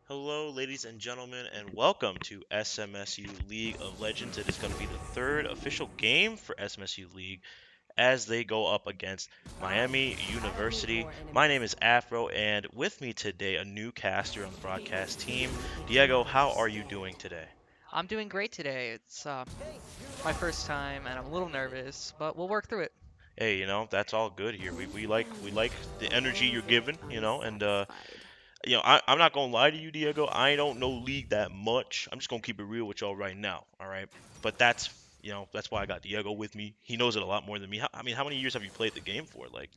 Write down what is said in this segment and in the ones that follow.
Hello, ladies and gentlemen, and welcome to SMSU League of Legends. It is going to be the third official game for SMSU League as they go up against Miami University. My name is Afro, and with me today, a new caster on the broadcast team. Diego, how are you doing today? I'm doing great today. It's my first time and I'm a little nervous, but we'll work through it. Hey, that's all good here. We like the energy you're giving, and I'm not gonna lie to you, Diego. I don't know League that much. I'm just gonna keep it real with y'all right now, all right? But that's why I got Diego with me. He knows it a lot more than me. I mean, how many years have you played the game for? Like,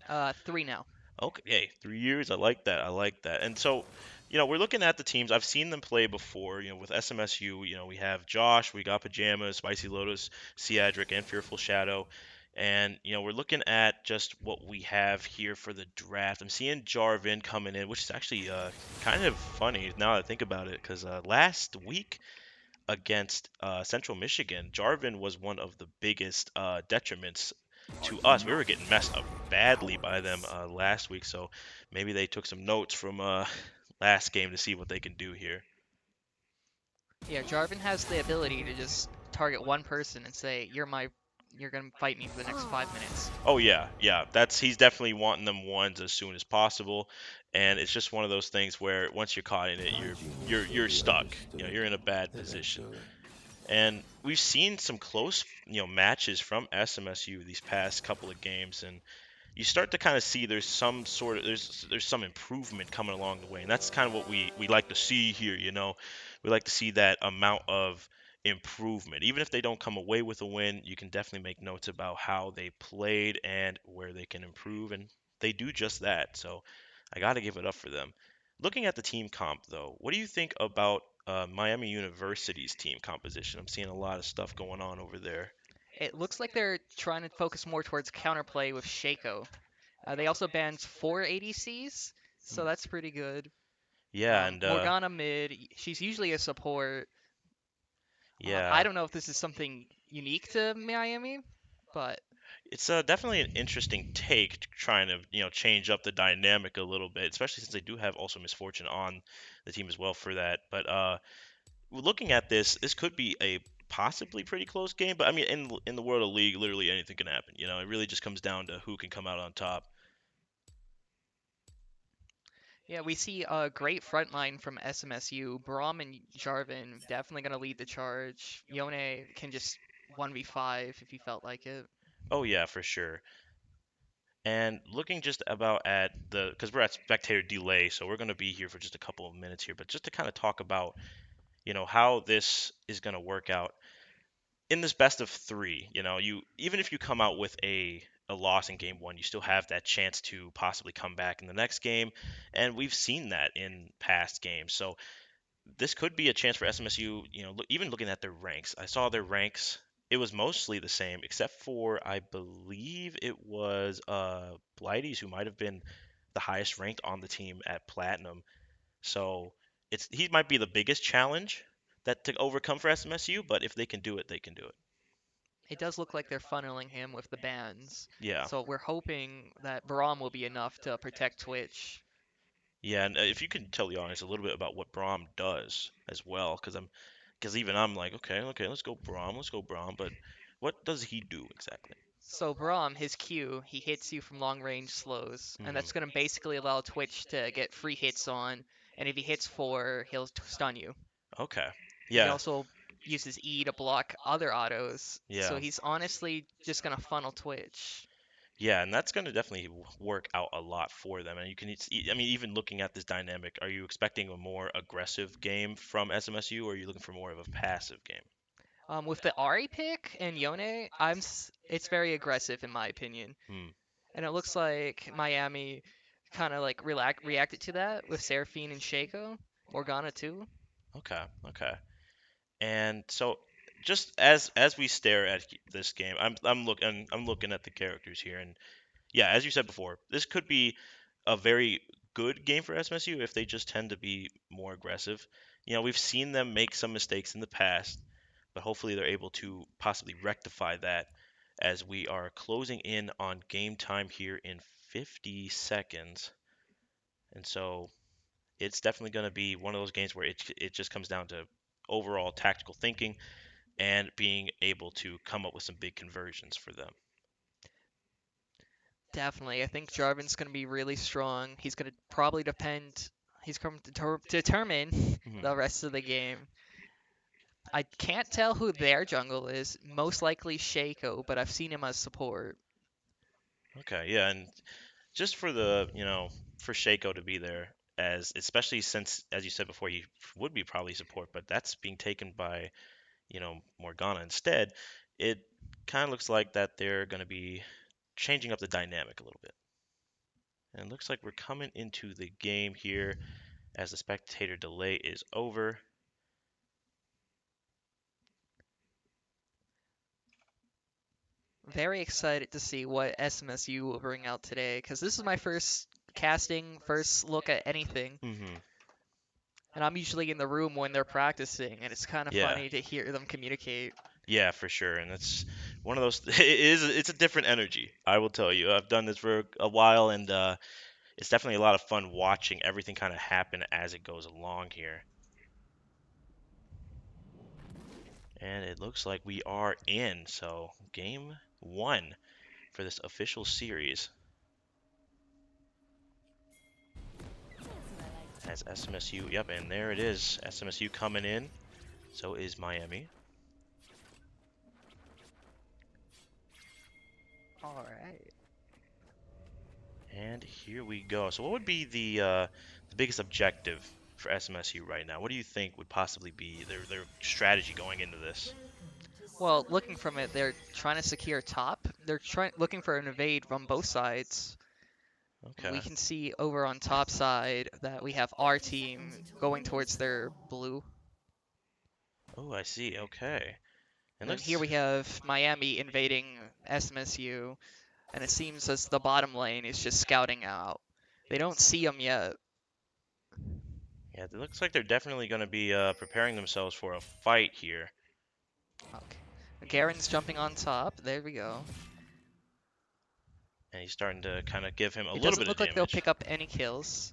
Three now. okay, hey, 3 years. I like that. I like that. And so, we're looking at the teams. I've seen them play before. With SMSU, we have Josh, we got Pajamas, Spicy Lotus, Seadric, and Fearful Shadow. And, we're looking at just what we have here for the draft. I'm seeing Jarvin coming in, which is actually kind of funny now that I think about it, because last week against Central Michigan, Jarvin was one of the biggest detriments to us. We were getting messed up badly by them last week, so maybe they took some notes from last game to see what they can do here. Yeah, Jarvan has the ability to just target one person and say, you're gonna fight me for the next 5 minutes." Oh yeah, yeah. That's he's definitely wanting them ones as soon as possible, and it's just one of those things where once you're caught in it, you're stuck. You're in a bad position. And we've seen some close, matches from SMSU these past couple of games, and you start to kind of see there's some improvement coming along the way, and that's kind of what we like to see here. We like to see that amount of improvement. Even if they don't come away with a win, you can definitely make notes about how they played and where they can improve, and they do just that. So I got to give it up for them. Looking at the team comp, though, what do you think about Miami University's team composition? I'm seeing a lot of stuff going on over there. It looks like they're trying to focus more towards counterplay with Shaco. They also banned 4 ADCs, so Hmm. that's pretty good. Yeah, and Morgana mid, she's usually a support. I yeah, don't know if this is something unique to Miami, but it's definitely an interesting take trying to change up the dynamic a little bit, especially since they do have also Misfortune on the team as well for that. But looking at this could be a possibly pretty close game. But I mean, in the world of League, literally anything can happen. It really just comes down to who can come out on top. yeah, we see a great front line from SMSU. Braum and Jarvan definitely going to lead the charge. Yone can just 1v5 if he felt like it. Oh yeah, for sure. And looking just about at because we're at spectator delay, so we're going to be here for just a couple of minutes here, but just to kind of talk about, how this is going to work out in this best of three. You even if you come out with a loss in game one, you still have that chance to possibly come back in the next game, and we've seen that in past games. So this could be a chance for SMSU. Even looking at their ranks, I saw their ranks. It was mostly the same, except for I believe it was Blighties who might have been the highest ranked on the team at Platinum. So he might be the biggest challenge that to overcome for SMSU, but if they can do it, they can do it. It does look like they're funneling him with the bans. Yeah, So we're hoping that Braum will be enough to protect Twitch. yeah, and if you can tell the audience a little bit about what Braum does as well, because even I'm like, okay, okay, let's go Braum, but what does he do exactly? So Braum, his Q, he hits you from long range slows, and Hmm. that's going to basically allow Twitch to get free hits on, and if he hits 4, he'll stun you. Okay. He Yeah. also uses E to block other autos, so Yeah. he's honestly just gonna funnel Twitch. Yeah, and that's going to definitely work out a lot for them. And you can, I mean, even looking at this dynamic, are you expecting a more aggressive game from SMSU, or are you looking for more of a passive game? With the Ari pick and Yone, it's very aggressive in my opinion, Hmm. and it looks like Miami kind of like reacted to that with Seraphine and Shaco, Morgana too. Okay. Okay. And so, just as we stare at this game, I'm looking at the characters here, and yeah, as you said before, this could be a very good game for SMSU if they just tend to be more aggressive. We've seen them make some mistakes in the past, but hopefully they're able to possibly rectify that as we are closing in on game time here in 50 seconds. And so it's definitely going to be one of those games where it just comes down to overall tactical thinking and being able to come up with some big conversions for them. Definitely. I think Jarvan's going to be really strong. He's going to probably depend. He's going to determine Hmm. the rest of the game. I can't tell who their jungle is. Most likely Shaco, but I've seen him as support. Okay, yeah, and just for the, for Shaco to be there, as especially since, as you said before, he would be probably support, but that's being taken by, Morgana instead. It kind of looks like that they're going to be changing up the dynamic a little bit. And it looks like we're coming into the game here as the spectator delay is over. Very excited to see what SMSU will bring out today, because this is my first casting, first look at anything. Hmm. And I'm usually in the room when they're practicing, and it's kind of Yeah, funny to hear them communicate. yeah, for sure. And it's one of those. It's a different energy. I will tell you. I've done this for a while, and it's definitely a lot of fun watching everything kind of happen as it goes along here. And it looks like we are in. So game one for this official series has SMSU. Yep, and there it is. SMSU coming in. So is Miami. All right. And here we go. So what would be the biggest objective for SMSU right now? What do you think would possibly be their strategy going into this? Well, looking from it, they're trying to secure top. They're trying looking for an evade from both sides. We Okay. can see over on top side that we have our team going towards their blue. Oh, I see. Okay. And And then here let's we have Miami invading SMSU, and it seems as the bottom lane is just scouting out. They don't see them yet. yeah, it looks like they're definitely going to be preparing themselves for a fight here. Okay. Garen's jumping on top. There we go. And he's starting to kind of give him a It little doesn't bit of look like they'll damage. pick up any kills,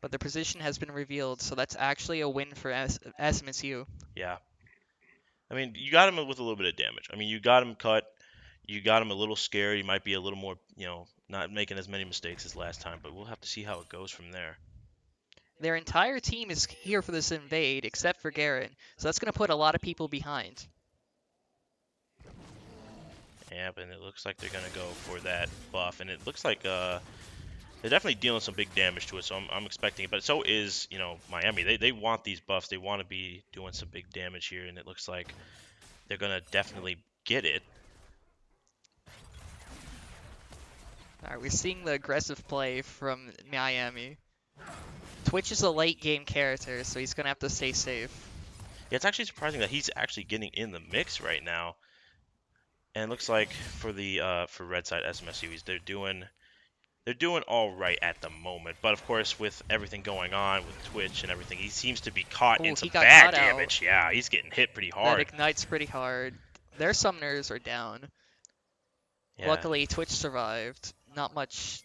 but their position has been revealed, so that's actually a win for SMSU. Yeah. I mean, you got him with a little bit of damage. I mean, you got him cut. You got him a little scared. He might be a little more, not making as many mistakes as last time, but we'll have to see how it goes from there. Their entire team is here for this invade, except for Garen, so that's going to put a lot of people behind. Yep, and it looks like they're gonna go for that buff, and it looks like they're definitely dealing some big damage to it. So I'm expecting it, but so is Miami. They want these buffs. They want to be doing some big damage here, and it looks like they're gonna definitely get it. All right, we're seeing the aggressive play from Miami. Twitch is a late game character, so he's going to have to stay safe. Yeah, it's actually surprising that he's actually getting in the mix right now. And it looks like for the for Red Side SMSUs, they're doing all right at the moment. But of course, with everything going on with Twitch and everything, he seems to be caught Oh, in he some got bad caught out. damage. Yeah, he's getting hit pretty That hard. ignites pretty hard. Their summoners are down. Yeah, Luckily, Twitch survived. Not much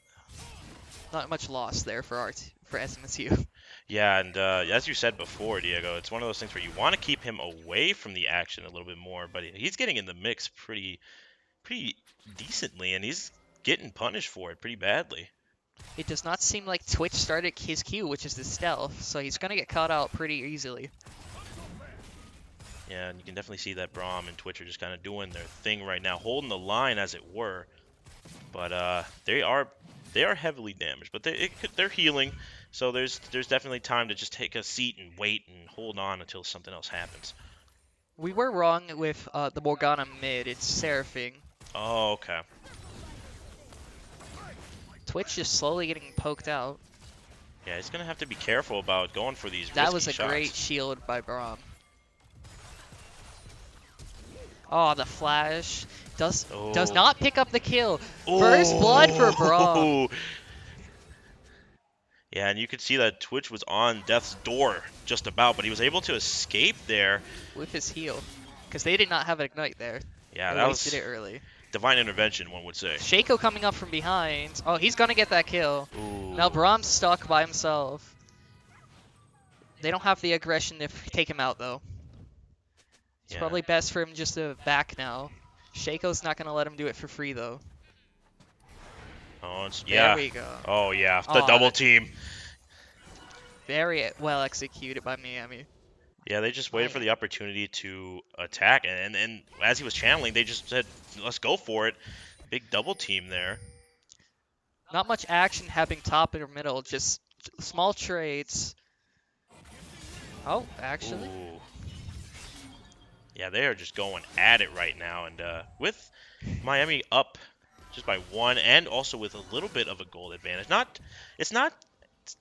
loss there for for SMSU. yeah, and as you said before, Diego, it's one of those things where you want to keep him away from the action a little bit more, but he's getting in the mix pretty decently, and he's getting punished for it pretty badly. It does not seem like Twitch started his Q, which is the stealth, so he's gonna get caught out pretty easily. Yeah, and you can definitely see that Braum and Twitch are just kind of doing their thing right now, holding the line as it were. But they are heavily damaged, but they're healing, so there's definitely time to just take a seat and wait and hold on until something else happens. We were wrong with the Morgana mid. It's Seraphing. Oh, okay. Twitch is slowly getting poked out. Yeah, he's gonna have to be careful about going for these That risky was a great shots. shield by Braum. Oh, the flash does Oh, not pick up the kill. First blood for Braum oh. Yeah, and you could see that Twitch was on death's door just about, but he was able to escape there. with his heal, because they did not have an ignite there. Yeah, They that wasted was it early. Divine intervention, one would say. Shaco coming up from behind. Oh, he's gonna get that kill. Now Ooh, Brahm's stuck by himself. They don't have the aggression to take him out, though. It's yeah. probably best for him just to back now. Shaco's not gonna let him do it for free, though. Oh, There yeah. we go. Oh, yeah. The Oh, double team. very well executed by Miami. Yeah, they just waited for the Miami. opportunity to attack, and as he was channeling, they just said, "Let's go for it." Big double team there. Not much action happening top or middle, just small trades. Oh, actually. Ooh. Yeah, they are just going at it right now, and with Miami up just by one, and also with a little bit of a goal advantage. It's not,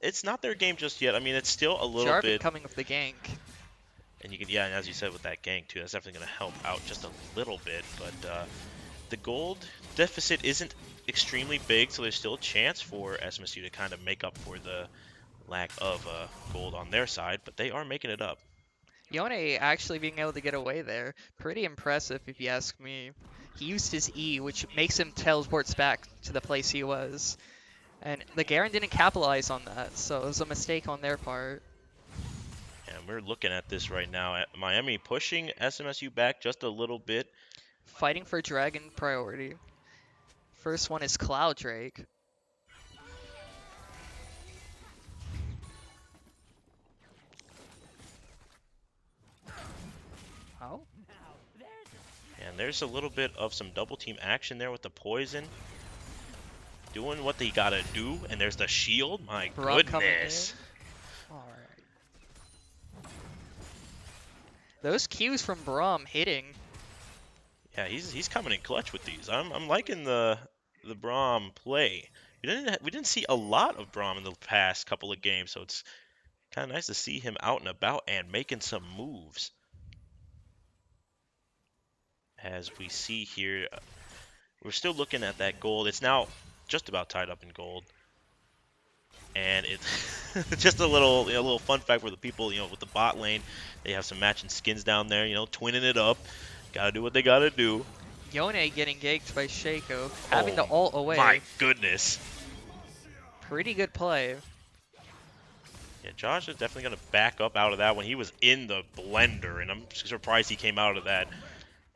it's not their game just yet. I mean, it's still a little Jarvan bit, coming with the gank. and you can, yeah, and as you said with that gank too, that's definitely going to help out just a little bit. But the gold deficit isn't extremely big, so there's still a chance for SMSU to kind of make up for the lack of gold on their side, but they are making it up. Yone actually being able to get away there. Pretty impressive if you ask me. He used his E, which makes him teleports back to the place he was. And the Garen didn't capitalize on that, so it was a mistake on their part. And we're looking at this right now. Miami pushing SMSU back just a little bit. Fighting for Dragon priority. First one is Cloud Drake. Oh, And there's a little bit of some double team action there with the poison. Doing what they gotta do. And there's the shield. My Braum coming in. goodness. Alright. Those Qs from Braum hitting. Yeah, he's coming in clutch with these. I'm liking the Braum play. We didn't see a lot of Braum in the past couple of games, so it's kind of nice to see him out and about and making some moves. As we see here, we're still looking at that gold. It's now just about tied up in gold. And it's just a little fun fact for the people, with the bot lane. They have some matching skins down there, twinning it up. Gotta do what they gotta do. Yone getting ganked by Shaco. Having the Oh ult away. my goodness. Pretty good play. Yeah, Josh is definitely gonna back up out of that one. He was in the blender, and I'm surprised he came out of that.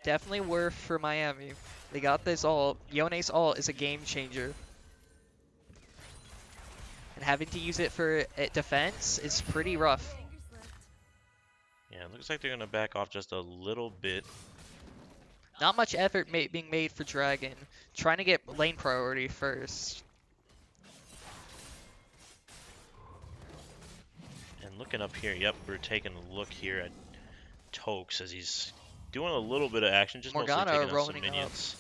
Definitely worth for Miami. They got this ult. Yone's ult is a game changer. And having to use it for defense is pretty rough. Yeah, it looks like they're gonna back off just a little bit. Not much effort being made for Dragon. Trying to get lane priority first. And looking up here, yep, we're taking a look here at Tokes as he's doing a little bit of action, just mostly Morgana taking out some rolling up. minions.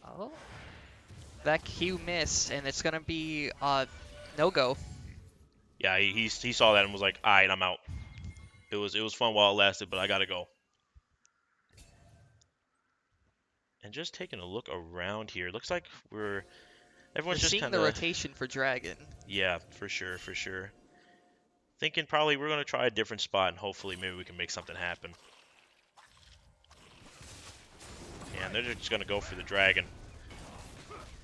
Oh. That Q missed, and it's gonna be no-go. Yeah, he saw that and was like, "All right, I'm out." It was fun while it lasted, but I gotta go. And just taking a look around here, looks like We're everyone's just seeing kind the of, rotation for Dragon. yeah, for sure, for sure. Thinking probably we're gonna try a different spot and hopefully maybe we can make something happen. Yeah, and they're just gonna go for the dragon.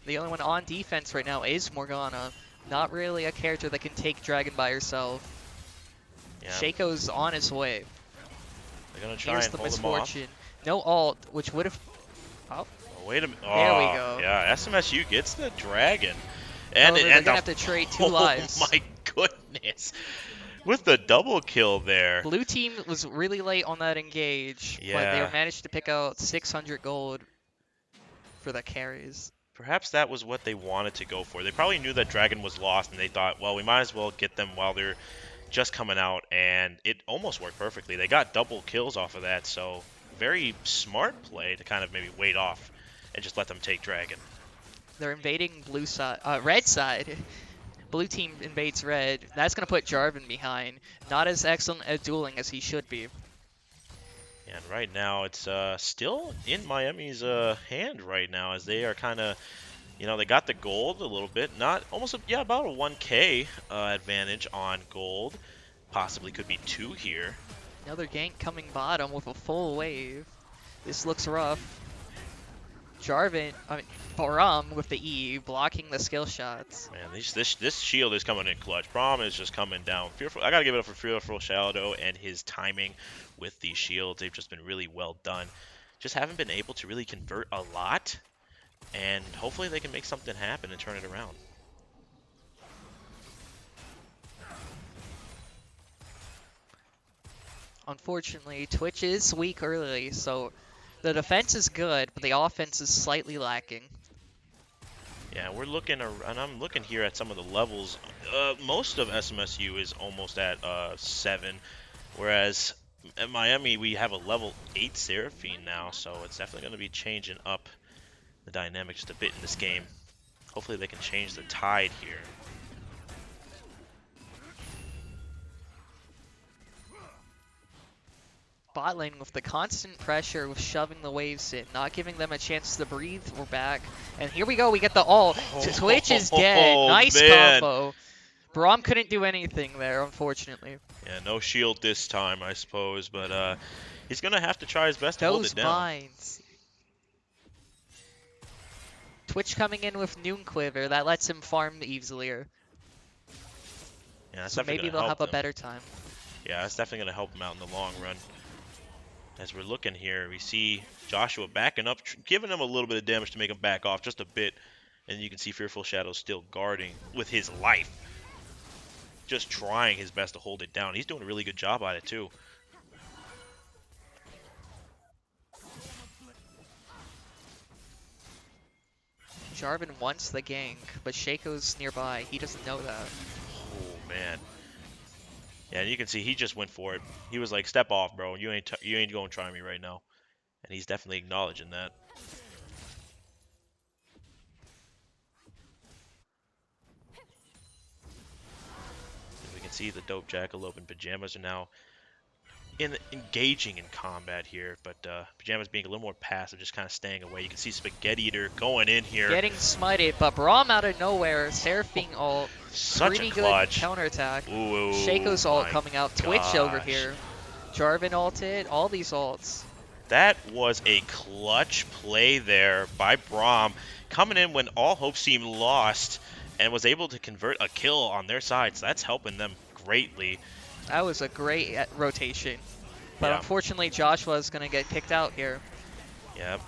The only one on defense right now is Morgana. Not really a character that can take Dragon by herself. Yeah, Shaco's on his way. they're gonna try Here's and the hold him off. misfortune. No ult, which would have... Oh, Oh, wait a minute. there we Oh, go. yeah, SMSU gets the dragon. However, they're And gonna have to trade 2 oh lives. my goodness. With the double kill there. Blue team was really late on that engage, but they Yeah. managed to pick out 600 gold for the carries. Perhaps that was what they wanted to go for. They probably knew that dragon was lost and they thought, well, we might as well get them while they're just coming out, and it almost worked perfectly. They got double kills off of that, so very smart play to kind of maybe wait off and just let them take dragon. They're invading blue side, red side. Blue team invades red. That's gonna put Jarvan behind. Not as excellent at dueling as he should be. And right now, it's still in Miami's hand right now, as they are kind of, they got the gold a little bit, not almost, about a 1K advantage on gold. Possibly could be 2 here. Another gank coming bottom with a full wave. This looks rough. Jarvan, I mean, Baram with the E, blocking the skill shots. Man, this shield is coming in clutch. Braum is just coming down. Fearful. I gotta give it up for Fearful Shadow and his timing with these shields. They've just been really well done. Just haven't been able to really convert a lot, and hopefully they can make something happen and turn it around. Unfortunately, Twitch is weak early, so the defense is good, but the offense is slightly lacking. Yeah, we're looking, and I'm looking here at some of the levels. Most of SMSU is almost at 7, whereas at Miami we have a level 8 Seraphine now, so it's definitely going to be changing up the dynamic just a bit in this game. Hopefully they can change the tide here. Bot lane with the constant pressure with shoving the waves in, not giving them a chance to breathe or back. And here we go, we get the ult. Twitch is dead. Oh Nice man! combo. Braum couldn't do anything there, unfortunately. Yeah, no shield this time, I suppose, but he's gonna have to try his best to hold Those it down. binds. Twitch coming in with Noon Quiver, that lets him farm easier. Yeah, that's So definitely maybe gonna they'll help have a them. better time. Yeah, that's definitely gonna help him out in the long run. As we're looking here, we see Joshua backing up, giving him a little bit of damage to make him back off just a bit. And you can see Fearful Shadow still guarding with his life. Just trying his best to hold it down. He's doing a really good job at it, too. Jarvan wants the gank, but Shaco's nearby. He doesn't know that. Oh, man. Yeah, and you can see he just went for it. He was like, step off, bro. You ain't going to try me right now. And he's definitely acknowledging that. And we can see the dope Jackalope and Pajamas are now engaging in combat here, but Pajamas being a little more passive, just kind of staying away. You can see Spaghetti Eater going in here. Getting smited, but Braum out of nowhere. Seraphine ult. Such a Pretty good clutch. counterattack. Ooh, Shaco's ult my coming out. Twitch over gosh. here. Jarvan ulted. All these ults. That was a clutch play there by Braum, coming in when all hope seemed lost and was able to convert a kill on their side. So that's helping them greatly. That was a great rotation. But Yeah. unfortunately, Joshua is going to get kicked out here. Yep.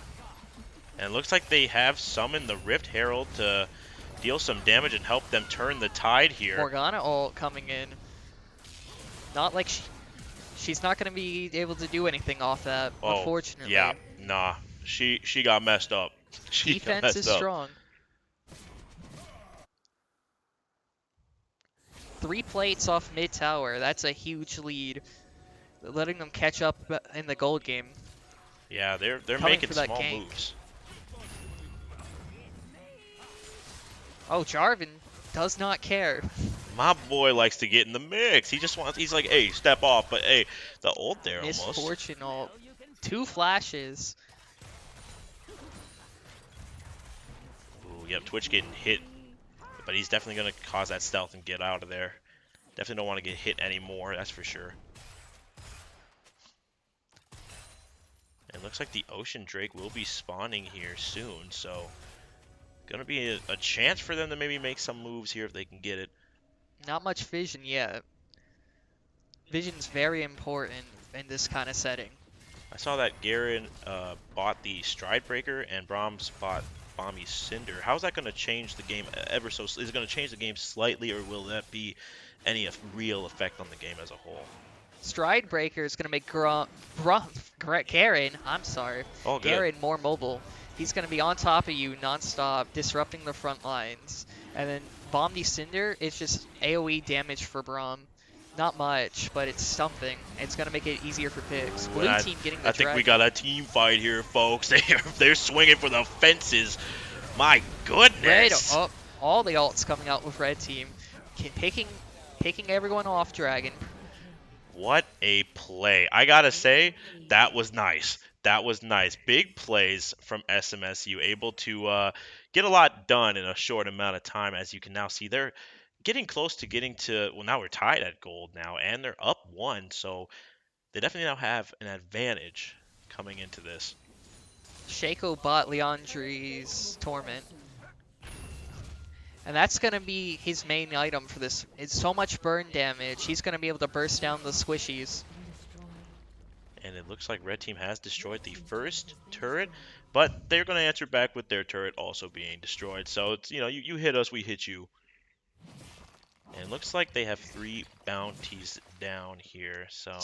And it looks like they have summoned the Rift Herald to deal some damage and help them turn the tide here. Morgana ult coming in. Not like she's not going to be able to do anything off that, unfortunately. Yeah, nah. She got messed up. She got Defense messed is up. strong. 3 plates off mid tower. That's a huge lead. Letting them catch up in the gold game. Yeah, they're Coming making for that small gank. moves. Oh, Jarvan does not care. My boy likes to get in the mix. He's like, hey, step off. But hey, the ult there almost. Misfortune ult. 2 flashes. Ooh, yep, Twitch getting hit. But he's definitely going to cause that stealth and get out of there. Definitely don't want to get hit anymore, that's for sure. It looks like the Ocean Drake will be spawning here soon, so gonna be a chance for them to maybe make some moves here if they can get it. Not much vision yet. Vision's very important in this kind of setting. I saw that Garen bought the Stride Breaker and Brahms bought Bomby Cinder. How's that gonna change the game ever so? Is it gonna change the game slightly, or will that be any real effect on the game as a whole? Stride Breaker is going to make Garen, I'm sorry, Oh, good. Garen more mobile. He's going to be on top of you nonstop, disrupting the front lines. And then Bomb Cinder is just AoE damage for Braum. Not much, but it's something. It's going to make it easier for picks. Blue team getting the I think we dragon. got a team fight here, folks. They're swinging for the fences. My goodness. Red, oh, all the ults coming out with red team. Picking everyone off dragon. What a play. I gotta say, that was nice. That was nice. Big plays from SMSU, able to get a lot done in a short amount of time. As you can now see, they're getting close to getting to, well, now we're tied at gold now, and they're up 1, so they definitely now have an advantage coming into this. Shaco bought Leandri's Torment. And that's going to be his main item for this. It's so much burn damage. He's going to be able to burst down the squishies. And it looks like Red Team has destroyed the first turret, but they're going to answer back with their turret also being destroyed. So it's, you hit us, we hit you. And it looks like they have 3 bounties down here. So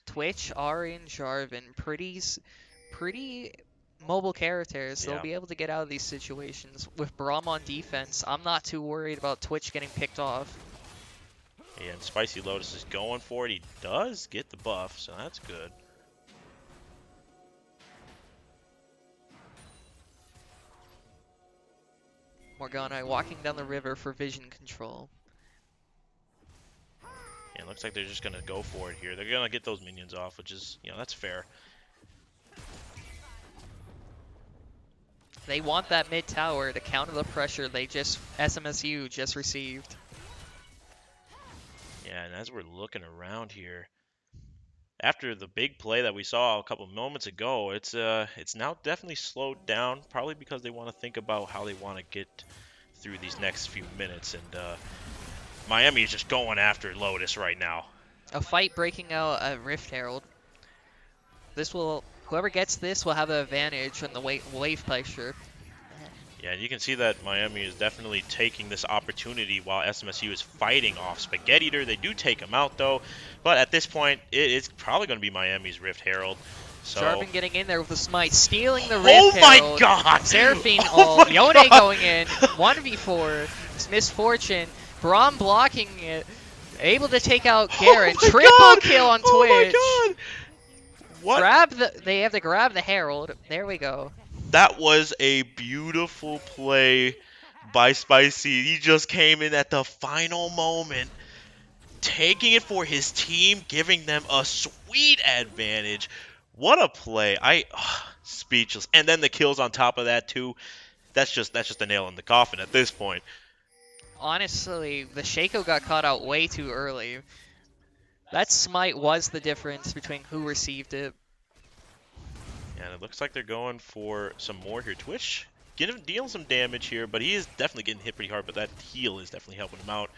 Twitch, Ari, and Jarvan, pretty mobile characters. They'll yeah, be able to get out of these situations. With Braum on defense, I'm not too worried about Twitch getting picked off. yeah. And Spicy Lotus is going for it. He does get the buff, so that's good. Morgana walking down the river for vision control. Yeah, it looks like they're just gonna go for it here. They're gonna get those minions off, which is, that's fair. They want that mid tower to counter the pressure SMSU just received. Yeah, and as we're looking around here, after the big play that we saw a couple moments ago, it's now definitely slowed down, probably because they want to think about how they want to get through these next few minutes. And Miami is just going after Lotus right now. A fight breaking out at Rift Herald. Whoever gets this will have an advantage on the wave pressure. Yeah, and you can see that Miami is definitely taking this opportunity while SMSU is fighting off Spaghetti Eater. They do take him out, though. But at this point, it's probably going to be Miami's Rift Herald. So... Jarvan getting in there with the smite, stealing the Rift Oh Herald. my god! Seraphine Oh ult. my Yone god! going in. 1v4. It's Misfortune. Braum blocking it. Able to take out Garen. Oh Triple kill on Twitch. Oh my god! What? They have to grab the Herald. There we go. That was a beautiful play by Spicy. He just came in at the final moment, taking it for his team, giving them a sweet advantage. What a play. Speechless. And then the kills on top of that too. That's just a nail in the coffin at this point. Honestly, the Shaco got caught out way too early. That smite was the difference between who received it. And it looks like they're going for some more here. Twitch dealing some damage here, but he is definitely getting hit pretty hard, but that heal is definitely helping him out.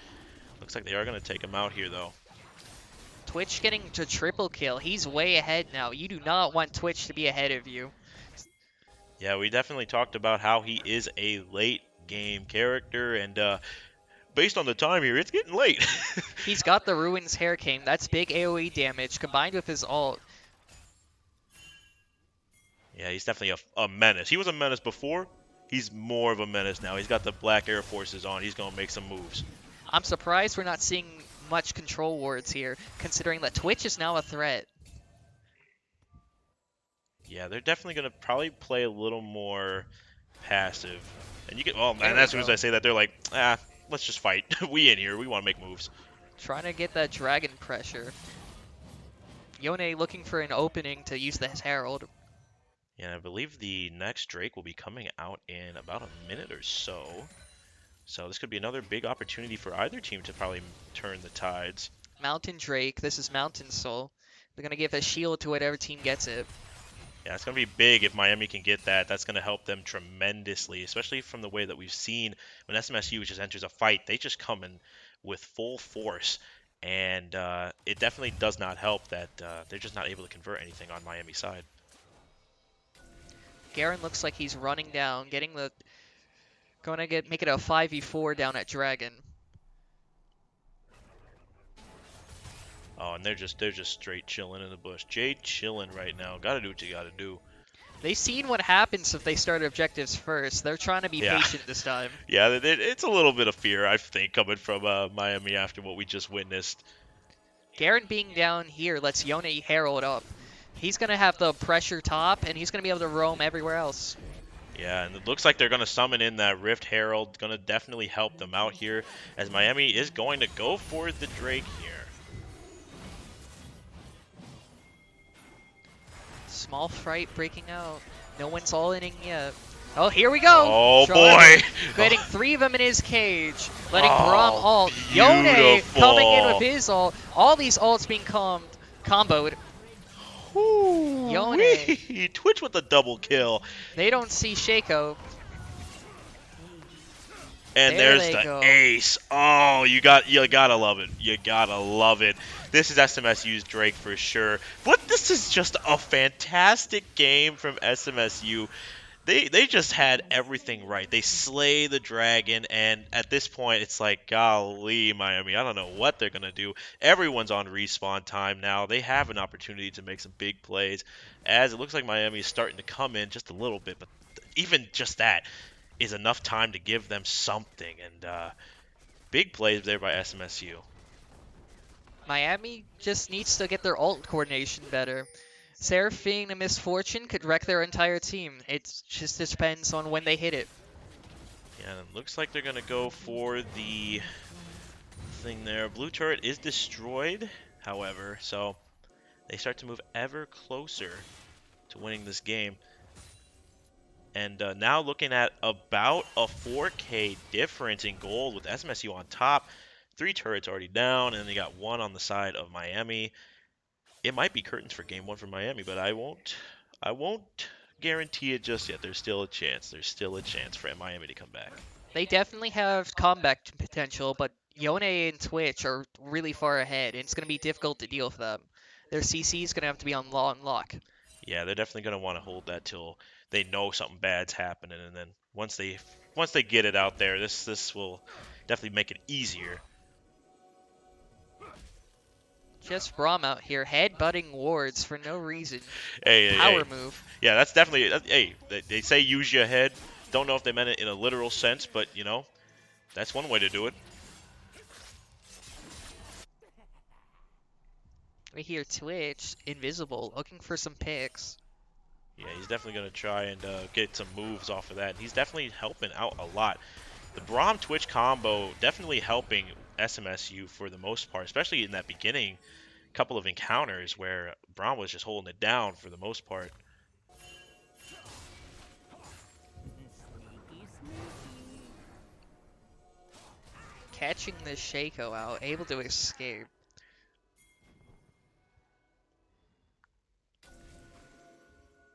Looks like they are going to take him out here, though. Twitch getting to triple kill. He's way ahead now. You do not want Twitch to be ahead of you. Yeah, we definitely talked about how he is a late game character, and based on the time here, it's getting late. He's got the Ruin's Hurricane. That's big AoE damage combined with his ult. Yeah, he's definitely a menace. He was a menace before. He's more of a menace now. He's got the Black Air Forces on. He's going to make some moves. I'm surprised we're not seeing much control wards here, considering that Twitch is now a threat. Yeah, they're definitely going to probably play a little more passive. And and as soon as I say that, they're like, let's just fight. We in here. We want to make moves. Trying to get that dragon pressure. Yone looking for an opening to use this Herald. And I believe the next Drake will be coming out in about a minute or so. So this could be another big opportunity for either team to probably turn the tides. Mountain Drake. This is Mountain Soul. They're going to give a shield to whatever team gets it. Yeah, it's going to be big if Miami can get that. That's going to help them tremendously, especially from the way that we've seen when SMSU just enters a fight. They just come in with full force. And it definitely does not help that they're just not able to convert anything on Miami's side. Garen looks like he's running down, make it a 5v4 down at Dragon. Oh, and they're just straight chilling in the bush. Jade chilling right now. Gotta do what you gotta do. They've seen what happens if they start objectives first. They're trying to be patient this time. Yeah, it's a little bit of fear, I think, coming from Miami after what we just witnessed. Garen being down here lets Yone Herald up. He's going to have the pressure top, and he's going to be able to roam everywhere else. Yeah, and it looks like they're going to summon in that Rift Herald. Going to definitely help them out here, as Miami is going to go for the Drake here. Small fright breaking out. No one's all inning yet. Oh, here we go! Oh, boy! Getting 3 of them in his cage. Letting Oh, Braum ult. Yone beautiful. coming in with his ult. All these ults being comboed. Whew. Yone. Ooh-wee! Twitch with the double kill. They don't see Shaco. And There there's they the go. ace. Oh, you gotta love it. You gotta love it. This is SMSU's Drake for sure. But this is just a fantastic game from SMSU. They just had everything right. They slay the dragon, and at this point, it's like, golly, Miami, I don't know what they're gonna do. Everyone's on respawn time now. They have an opportunity to make some big plays, as it looks like Miami is starting to come in just a little bit, but even just that is enough time to give them something. And big plays there by SMSU. Miami just needs to get their ult coordination better. Seraphine and Misfortune could wreck their entire team. It just depends on when they hit it. Yeah, and it looks like they're gonna go for the thing there. Blue turret is destroyed, however, so they start to move ever closer to winning this game. And now looking at about a 4K difference in gold with SMSU on top. 3 turrets already down, and they got 1 on the side of Miami. It might be curtains for game 1 for Miami, but I won't guarantee it just yet. There's still a chance. There's still a chance for Miami to come back. They definitely have comeback potential, but Yone and Twitch are really far ahead, and it's going to be difficult to deal with them. Their CC is going to have to be on long lock. Yeah, they're definitely going to want to hold that till they know something bad's happening, and then once they get it out there, this will definitely make it easier. Just Braum out here, head-butting wards for no reason. Hey, hey, Power hey. move. Yeah, that's definitely. Hey, they say use your head. Don't know if they meant it in a literal sense, but that's one way to do it. We hear Twitch, invisible, looking for some picks. Yeah, he's definitely going to try and get some moves off of that. He's definitely helping out a lot. The Braum Twitch combo definitely helping SMSU for the most part, especially in that beginning couple of encounters where Braum was just holding it down for the most part. Catching the Shaco out, able to escape.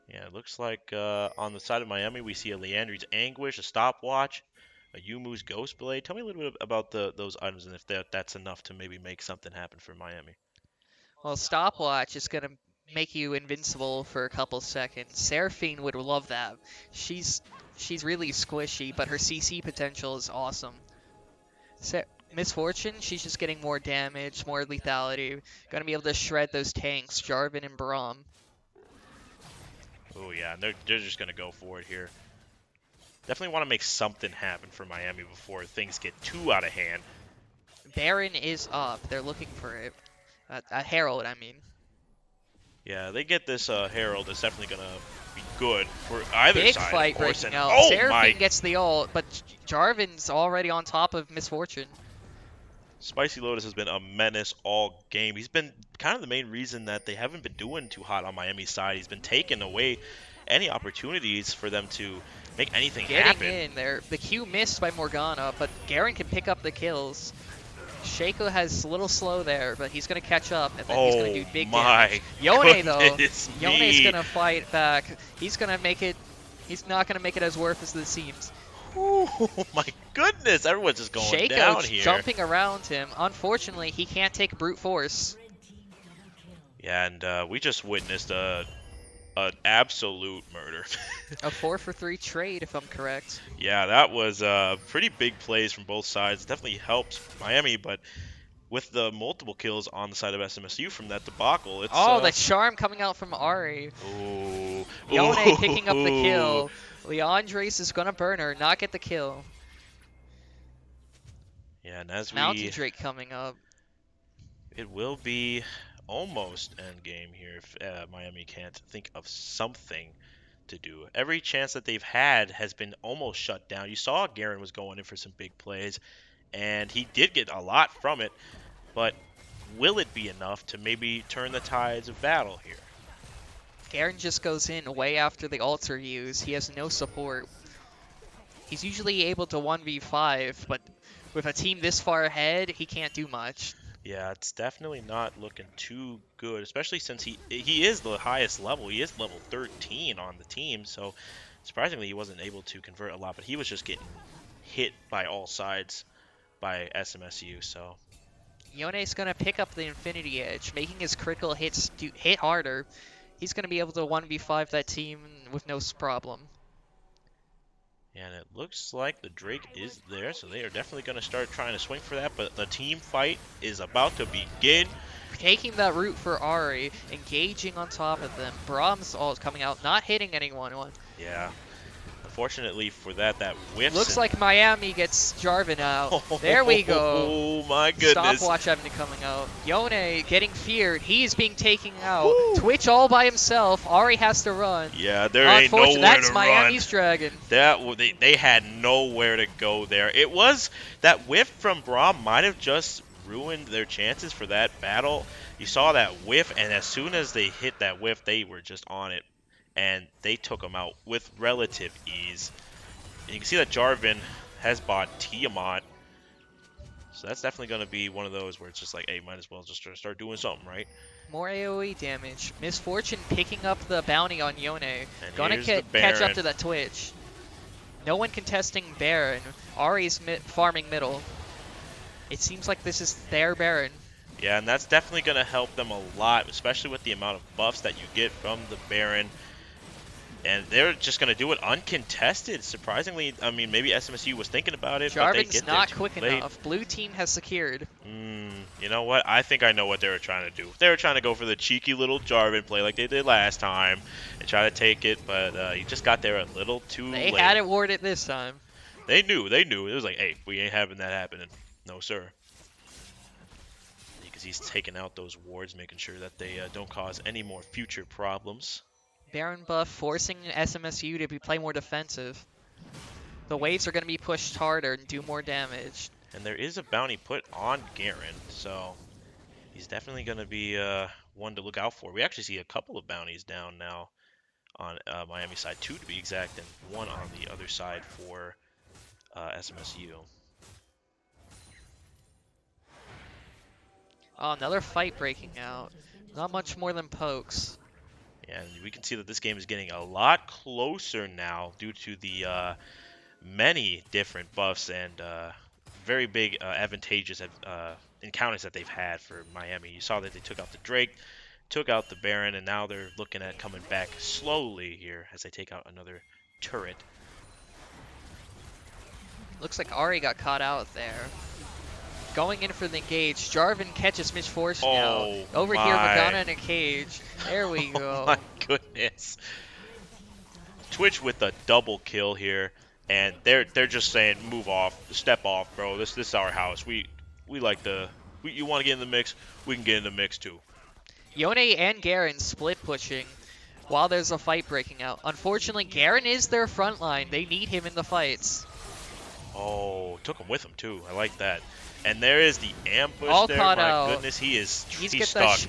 Yeah, it looks like on the side of Miami we see a Leandri's Anguish, a Stopwatch, a Yumu's Ghost Blade. Tell me a little bit about those items and if that's enough to maybe make something happen for Miami. Well, Stopwatch is going to make you invincible for a couple seconds. Seraphine would love that. She's really squishy, but her CC potential is awesome. Misfortune, she's just getting more damage, more lethality. Gonna be able to shred those tanks, Jarvan and Braum. Oh yeah, and they're just gonna go for it here. Definitely want to make something happen for Miami before things get too out of hand. Baron is up. They're looking for it. A Herald, I mean. Yeah, they get this Herald. It's definitely gonna be good for either Big side, of fight course. breaking And out. oh Seraphine my, gets the ult, but Jarvan's already on top of Misfortune. Spicy Lotus has been a menace all game. He's been kind of the main reason that they haven't been doing too hot on Miami's side. He's been taking away any opportunities for them to make anything Getting happen. in there. The Q missed by Morgana, but Garen can pick up the kills. Shaco has a little slow there, but he's going to catch up, and then he's going to Oh do big my damage. Yone, though, goodness Yone's me. going to fight back. He's going to make it, he's not going to make it as worth as it seems. Oh my goodness, everyone's just going down Shaco here. jumping around him. Unfortunately, he can't take brute force. Yeah, and we just witnessed an absolute murder. A 4-for-3 trade, if I'm correct. Yeah, that was pretty big plays from both sides. Definitely helps Miami, but with the multiple kills on the side of SMSU from that debacle, it's Oh, the charm coming out from Ari. ooh, Yone picking up the ooh. kill. Leandres is going to burn her, not get the kill. Yeah, and as Mountain Drake coming up. it will be almost end game here if Miami can't think of something to do. Every chance that they've had has been almost shut down. You saw Garen was going in for some big plays, and he did get a lot from it, but will it be enough to maybe turn the tides of battle here? Garen just goes in way after the ults are used. He has no support. He's usually able to 1v5, but with a team this far ahead, he can't do much. Yeah, it's definitely not looking too good, especially since he is the highest level. He is level 13 on the team, so surprisingly he wasn't able to convert a lot, but he was just getting hit by all sides by SMSU. So Yone's going to pick up the Infinity Edge, making his critical hits hit harder. He's going to be able to 1v5 that team with no problem. and it looks like the Drake is there, so they are definitely going to start trying to swing for that, but the team fight is about to begin. Taking that route for Ari, engaging on top of them. Brahms all coming out, not hitting anyone. Yeah, unfortunately for that, that whiffs Looks and like Miami gets Jarvan out. There we go. oh my goodness. Stopwatch having to coming out. Yone getting feared. He's being taken out. Woo. Twitch all by himself. Ari has to run. Yeah, there ain't Unfortunately, nowhere that's to run. Miami's Dragon. They had nowhere to go there. It was that whiff from Braum might have just ruined their chances for that battle. You saw that whiff, and as soon as they hit that whiff, they were just on it, and they took them out with relative ease. And you can see that Jarvan has bought Tiamat, so that's definitely going to be one of those where it's just like, hey, might as well just start doing something, right? More AoE damage. Misfortune picking up the bounty on Yone. And Gonna here's the catch up Baron. to that Twitch. No one contesting Baron. Ari's farming middle. It seems like this is their Baron. Yeah, and that's definitely going to help them a lot, especially with the amount of buffs that you get from the Baron. And they're just going to do it uncontested. Surprisingly, I mean, maybe SMSU was thinking about it, but they Jarvan's get there not too quick late. enough. Blue team has secured. You know what? I think I know what they were trying to do. They were trying to go for the cheeky little Jarvan play like they did last time and try to take it, but he just got there a little too They late. had it warded this time. They knew. It was like, hey, we ain't having that happening. No, sir. Because he's taking out those wards, making sure that they don't cause any more future problems. Baron buff forcing SMSU to play more defensive. The waves are going to be pushed harder and do more damage. And there is a bounty put on Garen, so he's definitely going to be one to look out for. We actually see a couple of bounties down now on Miami side, two to be exact, and one on the other side for SMSU. Oh, another fight breaking out. Not much more than pokes. And we can see that this game is getting a lot closer now due to the many different buffs and very big advantageous encounters that they've had for Miami. You saw that they took out the Drake, took out the Baron, and now they're looking at coming back slowly here as they take out another turret. Looks like Ari got caught out there. Going in for the engage. Jarvan catches Misfortune out. Oh Over here, my. Madonna in a cage. There we Oh go. my goodness. Twitch with a double kill here, and they're just saying, move off, step off, bro. This is our house. We like you want to get in the mix, we can get in the mix too. Yone and Garen split pushing while there's a fight breaking out. Unfortunately, Garen is their front line. They need him in the fights. Oh, took him with him too. I like that. And there is the ambush All there. caught My out. goodness, he's Get stuck. that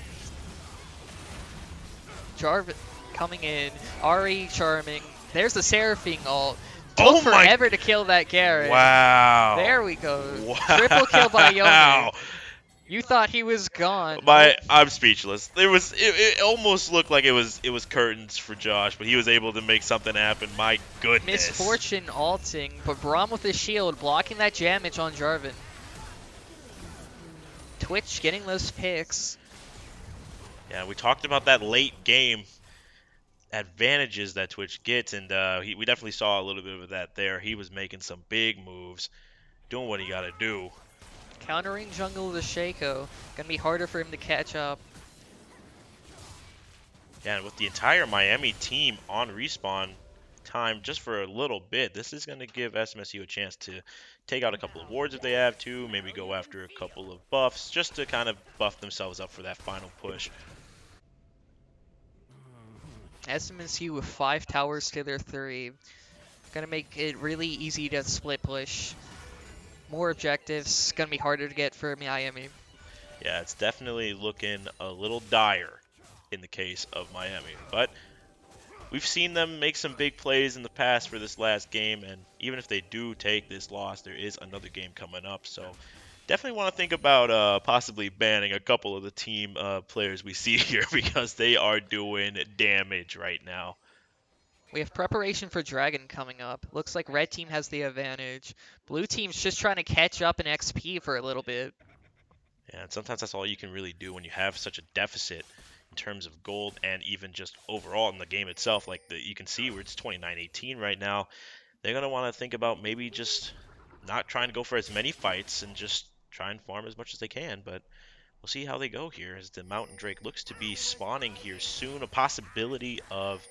Jarvan coming in. Ari charming. There's the Seraphine ult. Oh Took forever to kill that Garen. Wow. There we go. Wow. Triple kill by Yone. You thought he was gone. I'm speechless. It almost looked like it was curtains for Josh, but he was able to make something happen. My goodness. Misfortune alting, but Braum with his shield blocking that damage on Jarvan. Twitch getting those picks. Yeah, we talked about that late game advantages that Twitch gets, and we definitely saw a little bit of that there. He was making some big moves, doing what he got to do. Countering jungle to Shaco. Gonna be harder for him to catch up. Yeah, and with the entire Miami team on respawn time just for a little bit, this is going to give SMSU a chance to take out a couple of wards if they have to, maybe go after a couple of buffs, just to kind of buff themselves up for that final push. SMSU with 5 towers to their 3. Gonna make it really easy to split push. More objectives. Gonna be harder to get for Miami. Yeah, it's definitely looking a little dire in the case of Miami. But we've seen them make some big plays in the past for this last game, and even if they do take this loss, there is another game coming up. So Definitely want to think about possibly banning a couple of the team players we see here because they are doing damage right now. We have preparation for Dragon coming up. Looks like red team has the advantage. Blue team's just trying to catch up in XP for a little bit. And sometimes that's all you can really do when you have such a deficit in terms of gold and even just overall in the game itself. Like you can see where it's 29-18 right now. They're going to want to think about maybe just not trying to go for as many fights and just try and farm as much as they can. But we'll see how they go here as the Mountain Drake looks to be spawning here soon. A possibility of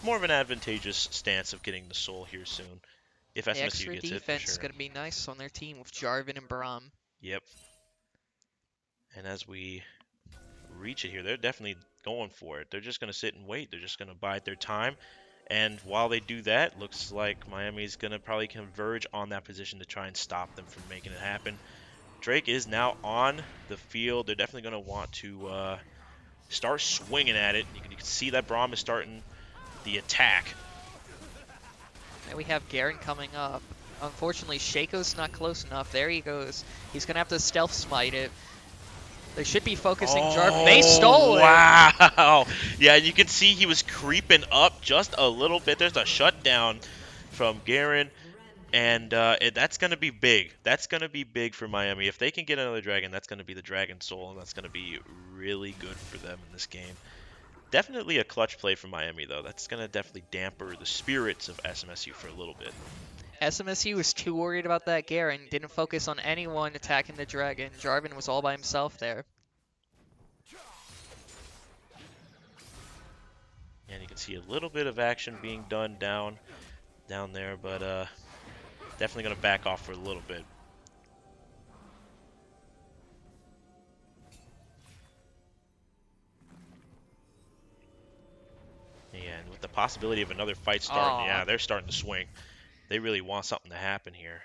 more of an advantageous stance of getting the soul here soon. If The SMSU extra gets it, for defense is sure. going to be nice on their team with Jarvan and Braum. Yep. And as we reach it here, they're definitely going for it. They're just going to sit and wait. They're just going to bide their time. And while they do that, looks like Miami's going to probably converge on that position to try and stop them from making it happen. Drake is now on the field. They're definitely going to want to start swinging at it. You can see that Braum is starting the attack. And we have Garen coming up. Unfortunately, Shaco's not close enough. There he goes. He's going to have to stealth smite it. They should be focusing Jarvan. They stole it! Wow! Yeah, you can see he was creeping up just a little bit. There's a shutdown from Garen. And that's going to be big. That's going to be big for Miami. If they can get another dragon, that's going to be the Dragon Soul, and that's going to be really good for them in this game. Definitely a clutch play for Miami, though. That's going to definitely damper the spirits of SMSU for a little bit. SMSU was too worried about that Garen. Didn't focus on anyone attacking the dragon. Jarvan was all by himself there. And you can see a little bit of action being done down there, but definitely going to back off for a little bit. And with the possibility of another fight starting, yeah, they're starting to swing. They really want something to happen here.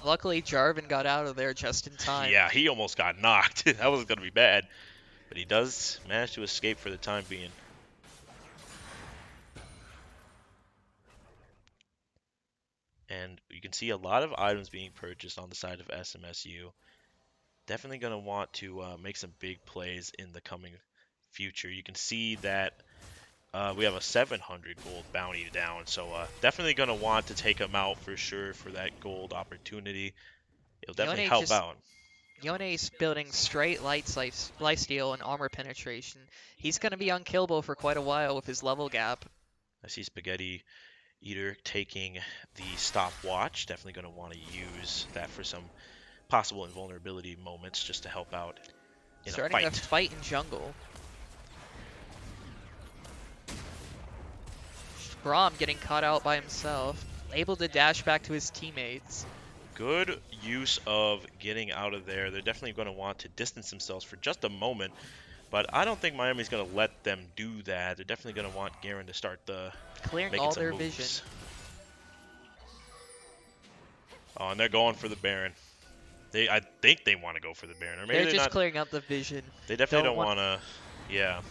Luckily, Jarvan got out of there just in time. Yeah, he almost got knocked. That was going to be bad. But he does manage to escape for the time being. And you can see a lot of items being purchased on the side of SMSU. Definitely going to want to make some big plays in the coming future. You can see that we have a 700 gold bounty down. So definitely going to want to take him out for sure for that gold opportunity. It'll definitely help out. Yone's building straight lifesteal and armor penetration. He's going to be unkillable for quite a while with his level gap. I see Spaghetti Eater taking the stopwatch. Definitely going to want to use that for some possible invulnerability moments just to help out in Starting a a fight in jungle. Braum getting caught out by himself. Able to dash back to his teammates. Good use of getting out of there. They're definitely going to want to distance themselves for just a moment. But I don't think Miami's going to let them do that. They're definitely going to want Garen to start clearing making all some their moves. vision. Oh, and they're going for the Baron. I think they want to go for the Baron, or maybe They're just not. clearing out the vision. They definitely don't want to. Yeah.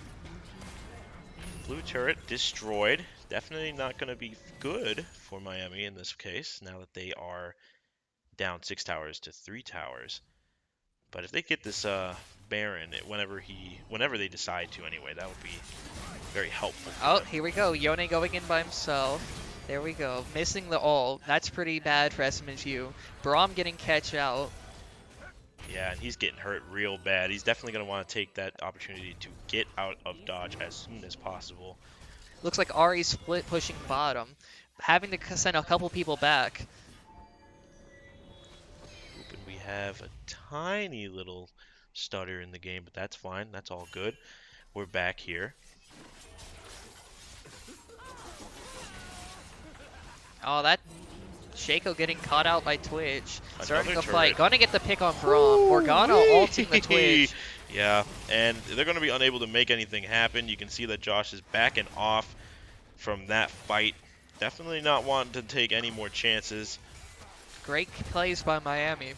Blue turret destroyed. Definitely not going to be good for Miami in this case. Now that they are down 6 towers to 3 towers. But if they get this Baron, whenever they decide to anyway, that would be very helpful. Oh, here we go. Yone going in by himself. There we go. Missing the ult. That's pretty bad for SMSU. Braum getting catch out. Yeah, and he's getting hurt real bad. He's definitely going to want to take that opportunity to get out of dodge as soon as possible. Looks like Ari's split pushing bottom. Having to send a couple people back. And we have a tiny little stutter in the game, but that's fine. That's all good. We're back here. Oh, that Shaco getting caught out by Twitch. Starting Another a fight. turret. Gonna get the pick on Braum. Morgana ulting the Twitch. Yeah, and they're going to be unable to make anything happen. You can see that Josh is backing off from that fight. Definitely not wanting to take any more chances. Great plays by Miami.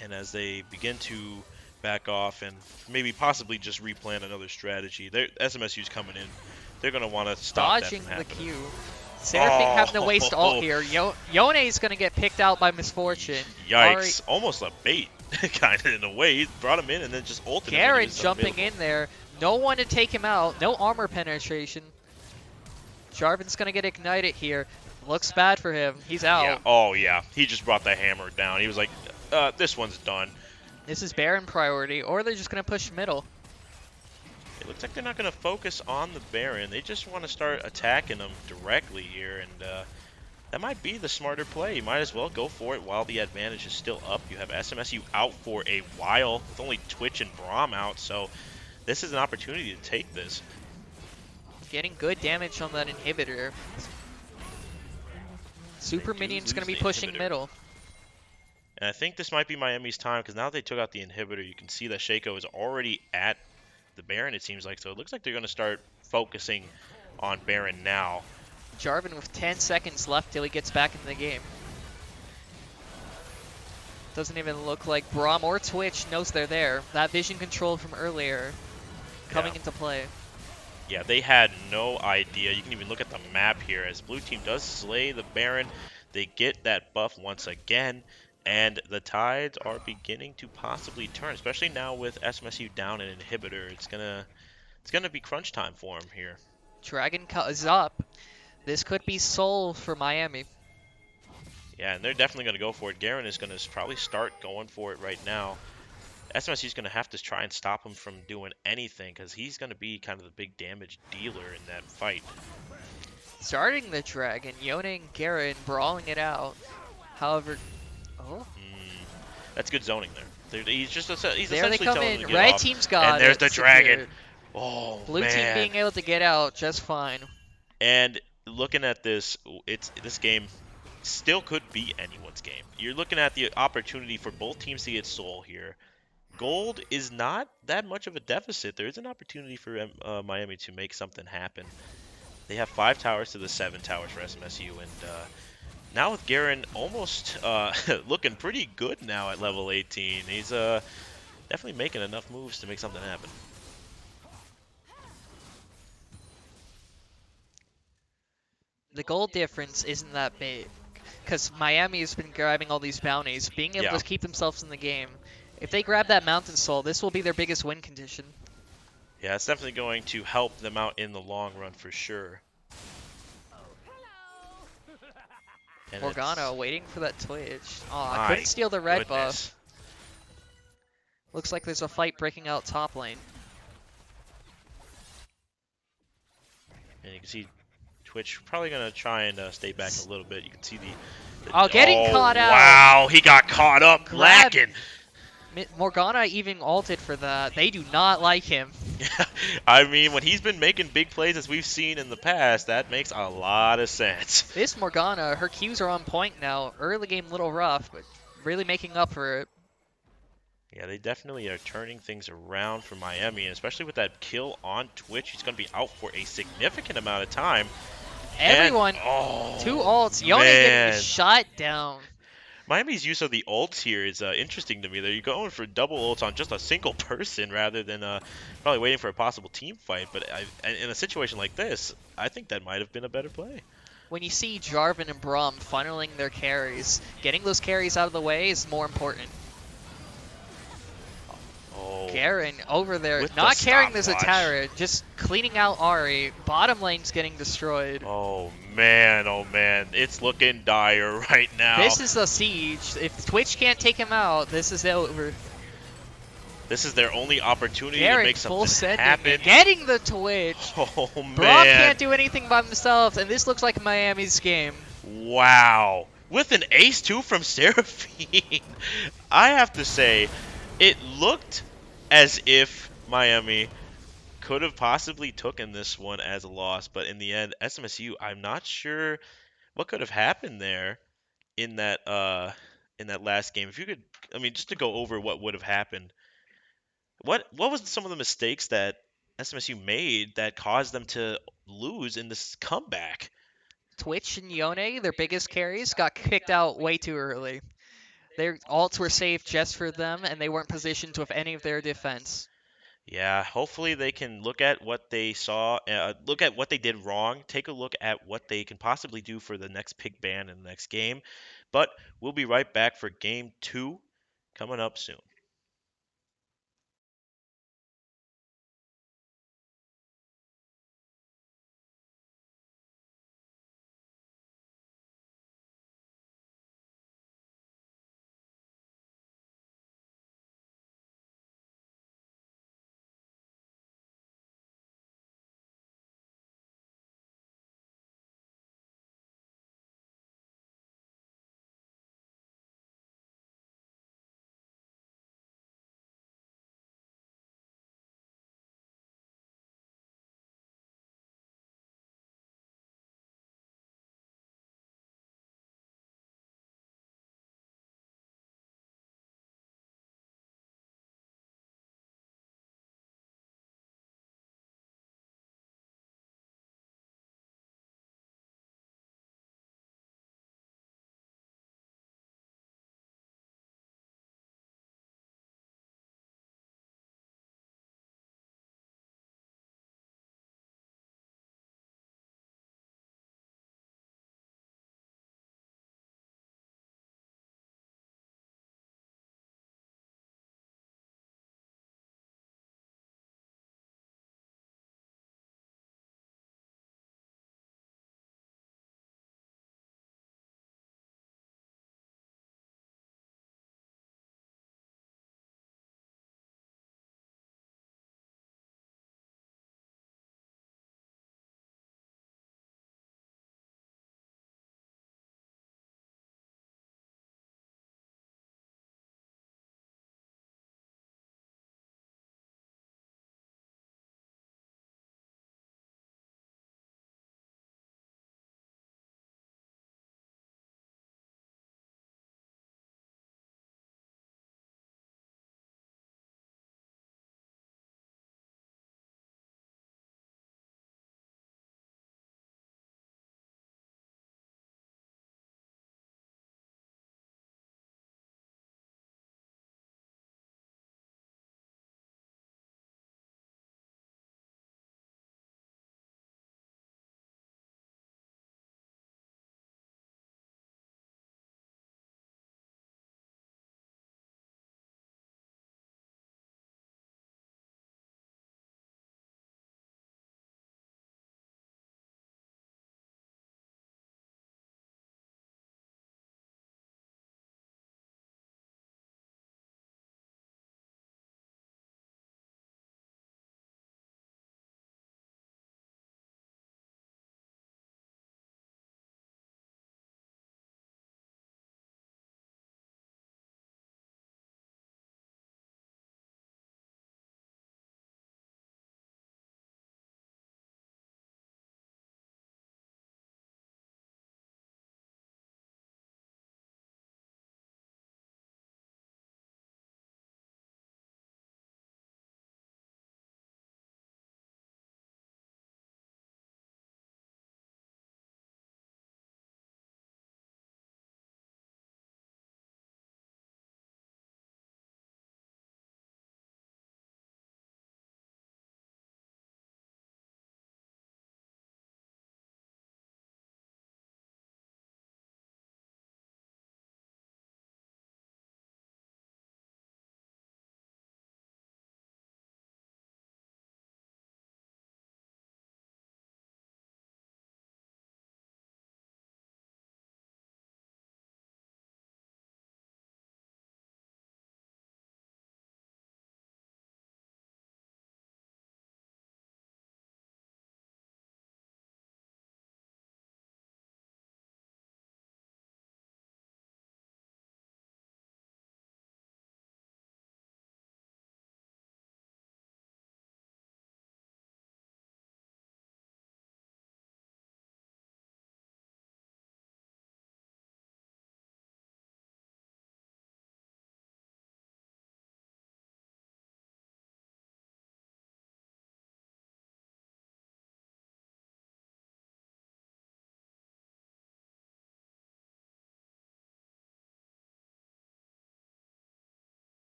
And as they begin to back off and maybe possibly just replan another strategy, SMSU's coming in. They're going to want to stop Dodging that from the happening. Q. Seraphine having to waste ult Oh, here. Yone is going to get picked out by Misfortune. Ari yikes. Almost a bait, kind of in a way. He brought him in and then just ulted him when he Garen was jumping unavailable. in there. No one to take him out. No armor penetration. Jarvan's going to get ignited here. Looks bad for him. He's Yeah, out. oh yeah. He just brought the hammer down. He was like, this one's done. This is Baron priority, or they're just going to push middle. It looks like they're not going to focus on the Baron. They just want to start attacking him directly here, and that might be the smarter play. You might as well go for it while the advantage is still up. You have SMSU out for a while with only Twitch and Braum out, so this is an opportunity to take this. Getting good damage on that inhibitor. Super They do Minion's going lose to be the pushing inhibitor. middle. And I think this might be Miami's time because now that they took out the inhibitor, you can see that Shaco is already at the Baron, it seems like. So it looks like they're going to start focusing on Baron now. Jarvan with 10 seconds left till he gets back into the game. Doesn't even look like Braum or Twitch knows they're there. That vision control from earlier coming into play. Yeah, they had no idea. You can even look at the map here as Blue Team does slay the Baron. They get that buff once again, and the tides are beginning to possibly turn, especially now with SMSU down an inhibitor. It's gonna be crunch time for him here. Dragon is up. This could be Soul for Miami. Yeah, and they're definitely gonna go for it. Garen is gonna probably start going for it right now. SMSU is going to have to try and stop him from doing anything because he's going to be kind of the big damage dealer in that fight. Starting the Dragon, Yone and Garen brawling it out. However, That's good zoning there. He's there they essentially come telling in. him to get Red off. team's got And there's it. the dragon. Secured. Oh Blue team man. being able to get out just fine. And looking at this, this game still could be anyone's game. You're looking at the opportunity for both teams to get soul here. Gold is not that much of a deficit. There is an opportunity for Miami to make something happen. They have 5 towers to the 7 towers for SMSU, and now with Garen almost looking pretty good now at level 18. He's definitely making enough moves to make something happen. The gold difference isn't that big because Miami has been grabbing all these bounties, being able Yeah. to keep themselves in the game. If they grab that Mountain Soul, this will be their biggest win condition. Yeah, it's definitely going to help them out in the long run for sure. And Morgana waiting for that Twitch. Aw, my couldn't steal the red goodness. buff. Looks like there's a fight breaking out top lane. And you can see Twitch probably going to try and stay back a little bit. You can see the Oh, getting caught out. Wow, he got caught up Grab- lacking. Morgana even ulted for that. They do not like him. Yeah, I mean, when he's been making big plays as we've seen in the past, that makes a lot of sense. This Morgana, her Qs are on point now. Early game, little rough, but really making up for it. Yeah, they definitely are turning things around for Miami, and especially with that kill on Twitch. He's going to be out for a significant amount of time. Everyone, And, two ults. Yone man. getting shot down. Miami's use of the ults here is interesting to me. They're going for double ults on just a single person rather than probably waiting for a possible team fight. But in a situation like this, I think that might have been a better play. When you see Jarvan and Braum funneling their carries, getting those carries out of the way is more important. Oh, Garen over there, With not the carrying this stopwatch. Atara, just cleaning out Ari. Bottom lane's getting destroyed. oh man, it's looking dire right now. This is a siege. If Twitch can't take him out, this is over. This is their only opportunity to Garen make full something sending, happen. getting the Twitch. Oh Braum man, can't do anything by himself, and this looks like Miami's game. wow. With an ace 2 from Seraphine, I have to say, it looked as if Miami could have possibly taken this one as a loss, but in the end, SMSU, I'm not sure what could have happened there in that last game. If you could, I mean, just to go over what would have happened. What was some of the mistakes that SMSU made that caused them to lose in this comeback? Twitch and Yone, their biggest carries, got kicked out way too early. Their ults were saved just for them, and they weren't positioned with any of their defense. Yeah, hopefully they can look at what they saw, look at what they did wrong, take a look at what they can possibly do for the next pick ban in the next game. But we'll be right back for game two coming up soon.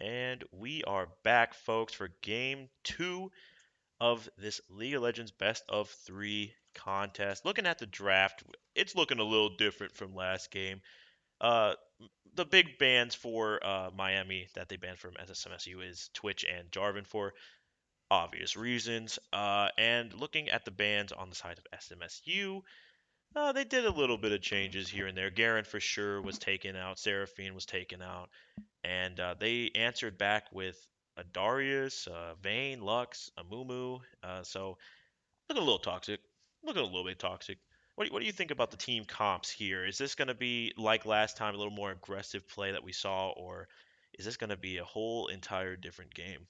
And we are back, folks, for game two of this League of Legends best of three contest. Looking at the draft, it's looking a little different from last game. Uh, the big bans for Miami that they banned from SMSU is Twitch and Jarvan for obvious reasons. And looking at the bans on the side of SMSU, they did a little bit of changes here and there. Garen for sure was taken out. Seraphine was taken out. And they answered back with a Darius, Vayne, Lux, a Mumu. So looking a little toxic. Looking a little bit toxic. What do you think about the team comps here? Is this going to be like last time, a little more aggressive play that we saw, or is this going to be a whole entire different game?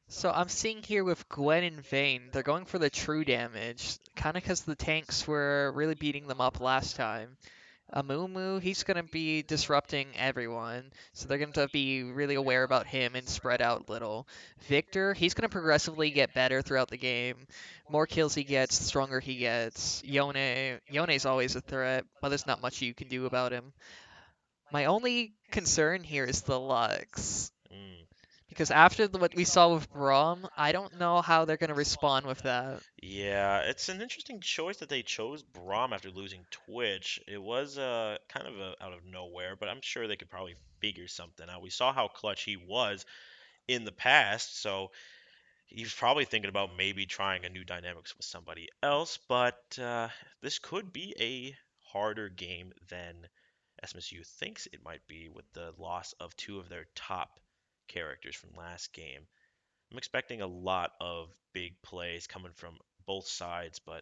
So I'm seeing here with Gwen and Vayne, they're going for the true damage, kind of because the tanks were really beating them up last time. Amumu, he's going to be disrupting everyone, so they're going to be really aware about him and spread out little. Victor, he's going to progressively get better throughout the game. More kills he gets, the stronger he gets. Yone's always a threat, but there's not much you can do about him. My only concern here is the Lux. Mm. Because after what we saw with Braum, I don't know how they're going to respond with that. Yeah, it's an interesting choice that they chose Braum after losing Twitch. It was kind of out of nowhere, but I'm sure they could probably figure something out. We saw how clutch he was in the past, so he's probably thinking about maybe trying a new dynamics with somebody else. But this could be a harder game than SMSU thinks it might be with the loss of two of their top characters from last game. I'm expecting a lot of big plays coming from both sides, but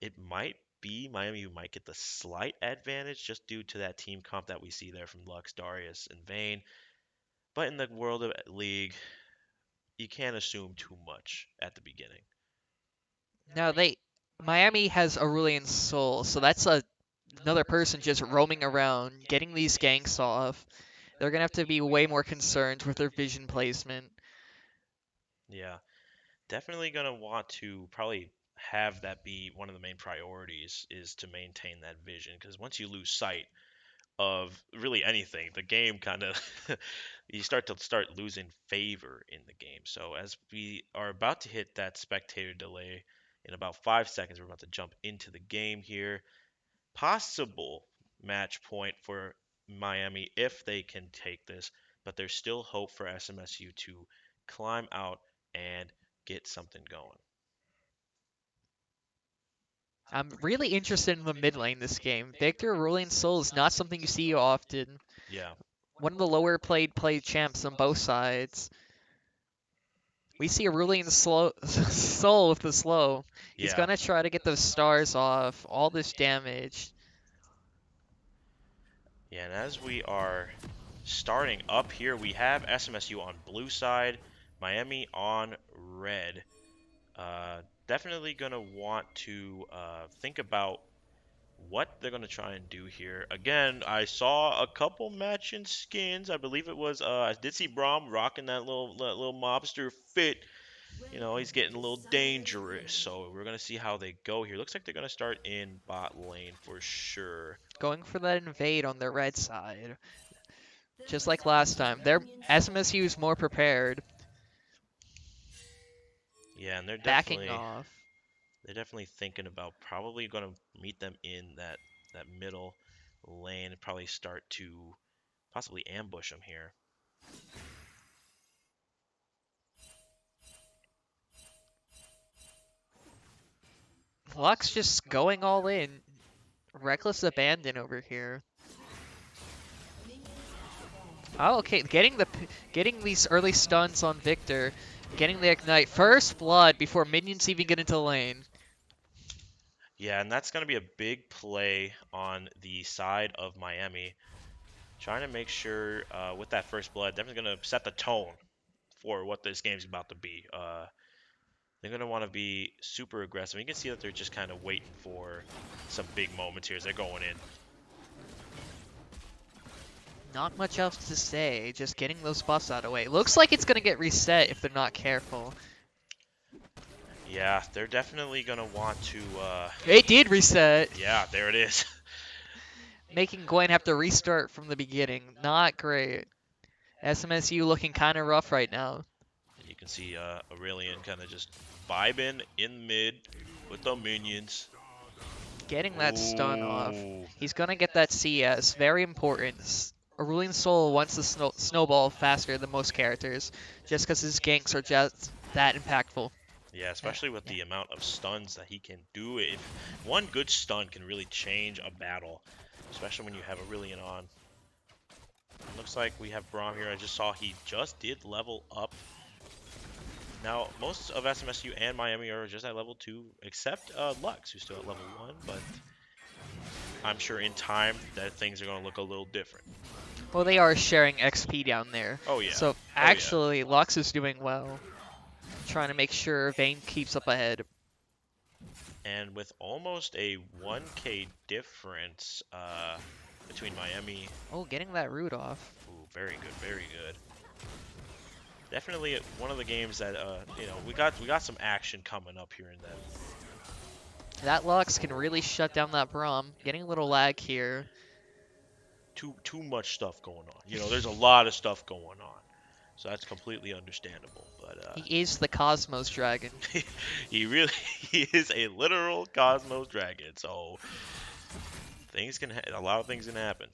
it might be Miami who might get the slight advantage just due to that team comp that we see there from Lux, Darius, and Vayne. But in the world of League, you can't assume too much at the beginning. Now Miami has Aurelian Soul, so that's another person just roaming around, getting these ganks off. They're gonna have to be way more concerned with their vision placement. Yeah, definitely gonna want to probably have that be one of the main priorities is to maintain that vision because once you lose sight of really anything, the game kind of you start losing favor in the game. So as we are about to hit that spectator delay in about 5 seconds, we're about to jump into the game here. Possible match point for Miami if they can take this, but there's still hope for SMSU to climb out and get something going. I'm really interested in the mid lane this game. Victor Aurelian Soul is not something you see often. Yeah, One of the lower played champs on both sides. We see Aurelian Soul with the slow. He's yeah, gonna try to get those stars off, all this damage. yeah. And as we are starting up here, we have SMSU on blue side, Miami on red. Definitely gonna want to think about what they're gonna try and do here. Again, I saw a couple matching skins. I believe it was I did see Braum rocking that little mobster fit. You know, he's getting a little dangerous. So we're gonna see how they go here. Looks like they're gonna start in bot lane for sure. Going for that invade on their red side. Just like last time. Their SMSU is more prepared. Yeah, and Backing off. they're definitely thinking about probably gonna meet them in that middle lane and probably start to possibly ambush them here. Lux just going all in. Reckless abandon over here. Oh, okay. Getting these early stuns on Victor. Getting the ignite. First blood before minions even get into lane. Yeah, and that's gonna be a big play on the side of Miami, trying to make sure with that first blood, definitely gonna set the tone for what this game's about to be. They're gonna want to be super aggressive. You can see that they're just kind of waiting for some big moments here as they're going in. Not much else to say. Just getting those buffs out of the way. Looks like it's going to get reset if they're not careful. Yeah, they're definitely gonna want to. It did reset. Yeah, there it is. Making Gwen have to restart from the beginning. Not great. SMSU looking kind of rough right now. And you can see Aurelian kind of just vibing in mid with the minions. Getting that stun off. Ooh. He's going to get that CS. Very important. Aurelian Soul wants to snowball faster than most characters, just because his ganks are just that impactful. Yeah, Yeah, especially with yeah. the amount of stuns that he can do. If one good stun can really change a battle, especially when you have Aurelian on. It looks like we have Braum here. I just saw he just did level up. Now, most of SMSU and Miami are just at level 2, except Lux, who's still at level 1, but I'm sure in time that things are going to look a little different. Well, they are sharing XP down there. Oh, yeah. So Oh, yeah. actually, Lux is doing well. Trying to make sure Vayne keeps up ahead. And with almost a 1k difference between Miami. Oh, getting that root off. Ooh, very good, very good. Definitely one of the games that you know, we got some action coming up here and then. That Lux can really shut down that Braum. Getting a little lag here. Too much stuff going on. You know, there's a lot of stuff going on, so that's completely understandable. But He is the Cosmos Dragon. he really he is a literal Cosmos Dragon. So a lot of things can happen.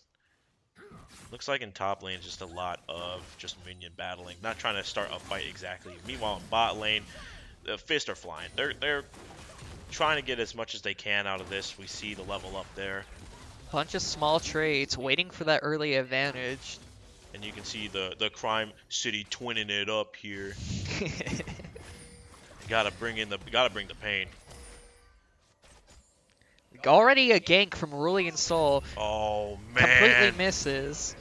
Looks like in top lane, just a lot of just minion battling, not trying to start a fight exactly. Meanwhile, in bot lane, the fists are flying. They're trying to get as much as they can out of this. We see the level up there. Bunch of small trades, waiting for that early advantage. And you can see the Crime City twinning it up here. Gotta bring the pain. Already a gank from Aurelian Soul. Oh Completely man, misses.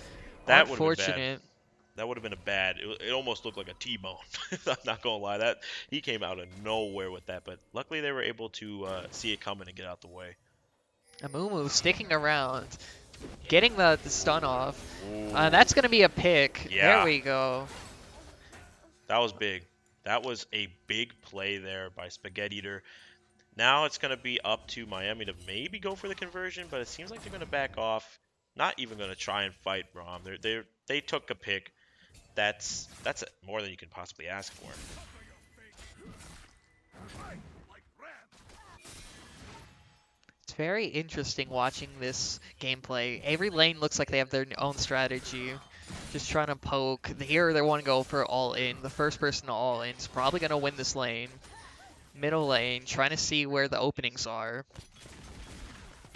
that would have been bad. Unfortunate. That would have been a bad. It almost looked like a T-bone. I'm not gonna lie. That he came out of nowhere with that, but luckily they were able to see it coming and get out the way. Amumu sticking around. Getting the stun off. Ooh, That's going to be a pick. There yeah, we go. that was big. That was a big play there by Spaghetti Eater. Now it's gonna be up to Miami to maybe go for the conversion, but it seems like they're gonna back off. Not even gonna try and fight Braum. They took a pick. That's more than you can possibly ask for. It's very interesting watching this gameplay. Every lane looks like they have their own strategy. Just trying to poke. Here they want to go for all in. The first person to all in is probably going to win this lane. Middle lane, trying to see where the openings are.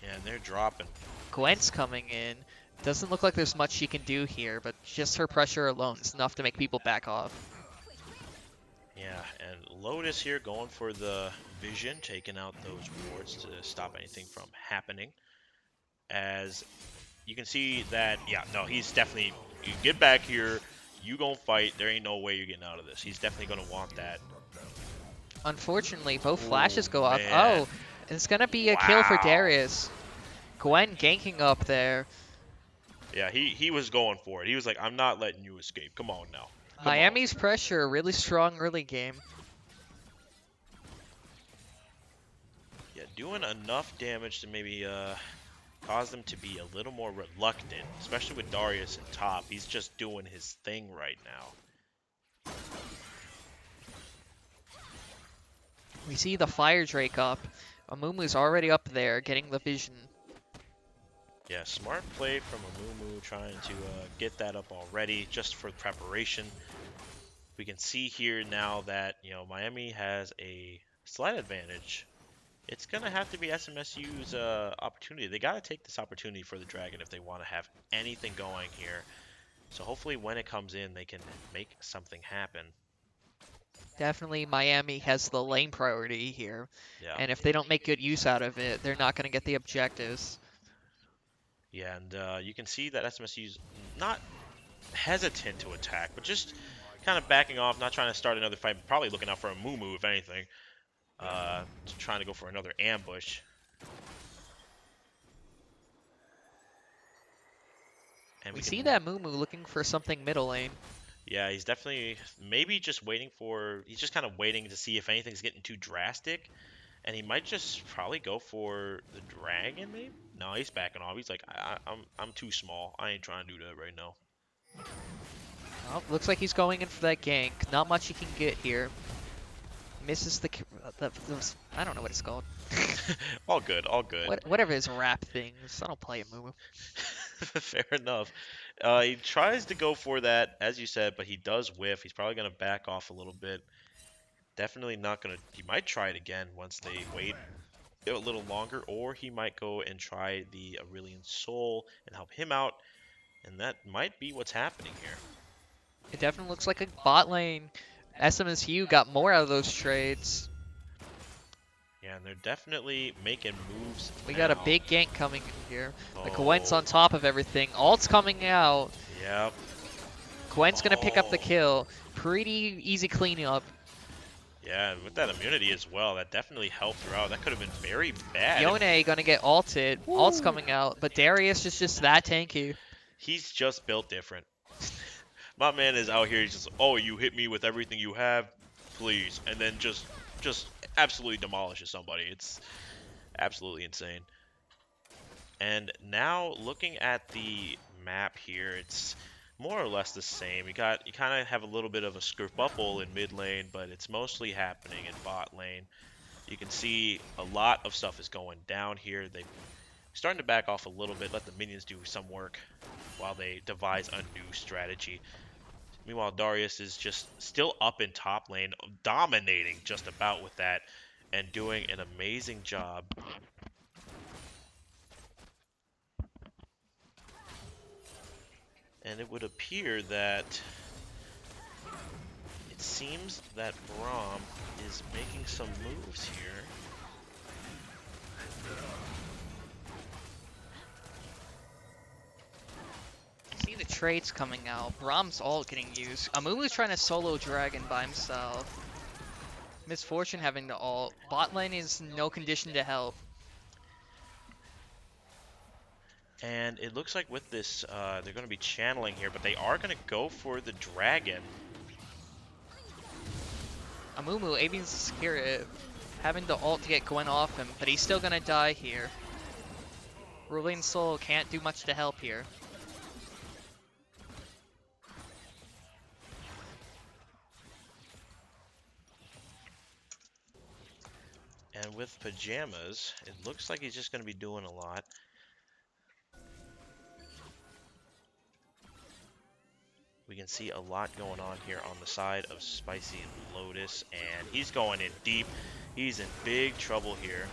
Yeah, and they're dropping. Gwen's coming in. Doesn't look like there's much she can do here, but just her pressure alone is enough to make people back off. Yeah, and Lotus here going for the vision, taking out those wards to stop anything from happening. As you can see that, yeah, no, he's definitely, you get back here, you gonna fight, there ain't no way you're getting out of this. He's definitely gonna want that. Unfortunately, both Oh, flashes go off. man. Oh, it's going to be a kill for Wow. Darius. Gwen ganking up there. Yeah, he was going for it. He was like, I'm not letting you escape. Come on now. Come on. Miami's pressure, really strong early game. Yeah, doing enough damage to maybe cause them to be a little more reluctant, especially with Darius in top. He's just doing his thing right now. We see the Fire Drake up. Amumu's already up there, getting the vision. Yeah, smart play from Amumu trying to get that up already just for preparation. We can see here now that, you know, Miami has a slight advantage. It's going to have to be SMSU's opportunity. They got to take this opportunity for the Dragon if they want to have anything going here. So hopefully when it comes in, they can make something happen. Definitely Miami has the lane priority here. Yeah. And if they don't make good use out of it, they're not going to get the objectives. Yeah, and you can see that SMSU's not hesitant to attack, but just kind of backing off, not trying to start another fight, probably looking out for a Mumu, if anything. Trying to go for another ambush. And We we see can, that Mumu looking for something middle lane. yeah, he's definitely maybe just waiting for, he's just kind of waiting to see if anything's getting too drastic. And he might just probably go for the dragon, maybe? No, he's backing off. He's like, I'm too small. I ain't trying to do that right now. Oh, looks like he's going in for that gank. Not much he can get here. Misses I don't know what it's called. All good, all good. Whatever his rap things. I don't play it, Moo. Fair enough. He tries to go for that, as you said, but he does whiff. He's probably going to back off a little bit. Definitely not going to. He might try it again once they wait a little longer, or he might go and try the Aurelian Soul and help him out, and that might be what's happening here. It definitely looks like a bot lane. SMSU got more out of those trades. Yeah, and they're definitely making moves We got a now. big gank coming in here. The Gwent's Oh, on top of everything. Ult's coming out. yep. Gwent's gonna pick up the Oh, kill. Pretty easy cleanup. yeah, and with that immunity as well, that definitely helped her out. That could have been very bad if. Yone gonna get ulted. Ult's Woo! coming out, but Darius is just that tanky. He's just built different. My man is out here. He's just, oh, you hit me with everything you have, please, and then just absolutely demolishes somebody. It's absolutely insane. And now looking at the map here, it's more or less the same. You kind of have a little bit of a skerfuffle in mid lane, but it's mostly happening in bot lane. You can see a lot of stuff is going down here. They're starting to back off a little bit, let the minions do some work while they devise a new strategy. Meanwhile, Darius is just still up in top lane, dominating just about with that, and doing an amazing job. And it would appear that it seems that Braum is making some moves here. See the trades coming out. Braum's all getting used. Amumu's trying to solo Dragon by himself. Misfortune having to ult. Bot lane is no condition to help. And it looks like with this, they're going to be channeling here, but they are going to go for the dragon. Amumu aiming to secure it. Having the ult to get Gwen off him, but he's still gonna die here. Ruling Soul can't do much to help here. And with Pajamas, it looks like he's just going to be doing a lot. We can see a lot going on here on the side of Spicy and Lotus, and he's going in deep. He's in big trouble here.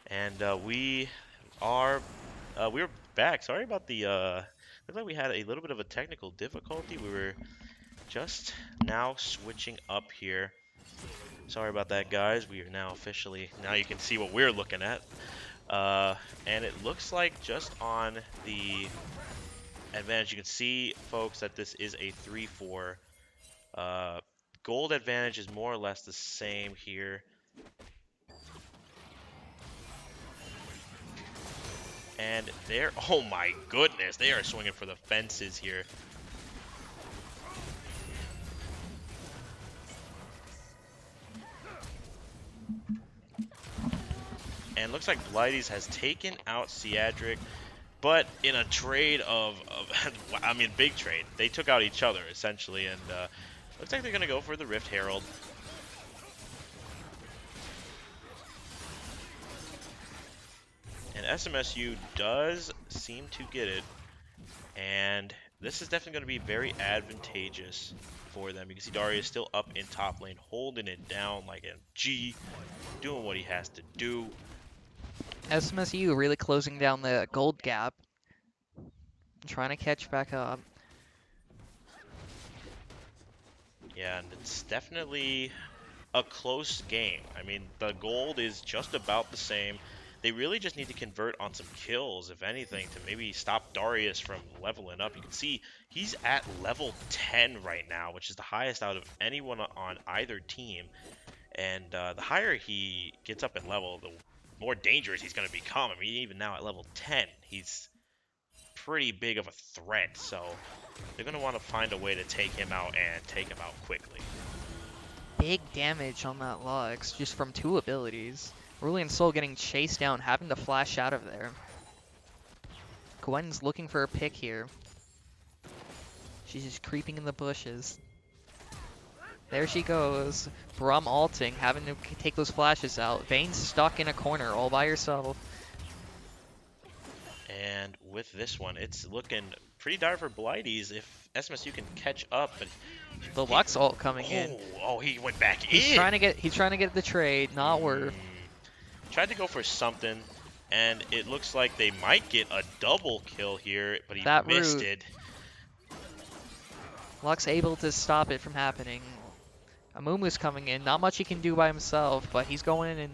And we're back. Sorry about the looked like we had a little bit of a technical difficulty. We were just now switching up here. Sorry about that, guys. We are now officially, now you can see what we're looking at. And it looks like just on the advantage, you can see, folks, that this is a 3-4. Gold advantage is more or less the same here. And they're, oh my goodness, they are swinging for the fences here. And looks like Blighties has taken out Seadric, but in a trade of I mean, big trade. They took out each other, essentially, and looks like they're going to go for the Rift Herald. And SMSU does seem to get it, and this is definitely going to be very advantageous for them. You can see Darius still up in top lane, holding it down like a G, doing what he has to do. SMSU really closing down the gold gap. Trying to catch back up. Yeah, and it's definitely a close game. I mean, the gold is just about the same. They really just need to convert on some kills, if anything, to maybe stop Darius from leveling up. You can see he's at level 10 right now, which is the highest out of anyone on either team. And the higher he gets up in level, the more dangerous he's going to become. I mean, even now at level 10, he's pretty big of a threat. So they're going to want to find a way to take him out and take him out quickly. Big damage on that Lux, just from two abilities. Cerulean Soul getting chased down, having to flash out of there. Gwen's looking for a pick here. She's just creeping in the bushes. There she goes. Brum alting, having to take those flashes out. Vayne's stuck in a corner all by herself. And with this one, it's looking pretty dire for Blighties if SMSU can catch up. But The he, Lux ult coming in. he went back He's in. trying to get the trade, not worth. Tried to go for something, and it looks like they might get a double kill here, but he That missed route. it. Lux able to stop it from happening. Amumu's coming in. Not much he can do by himself, but he's going in and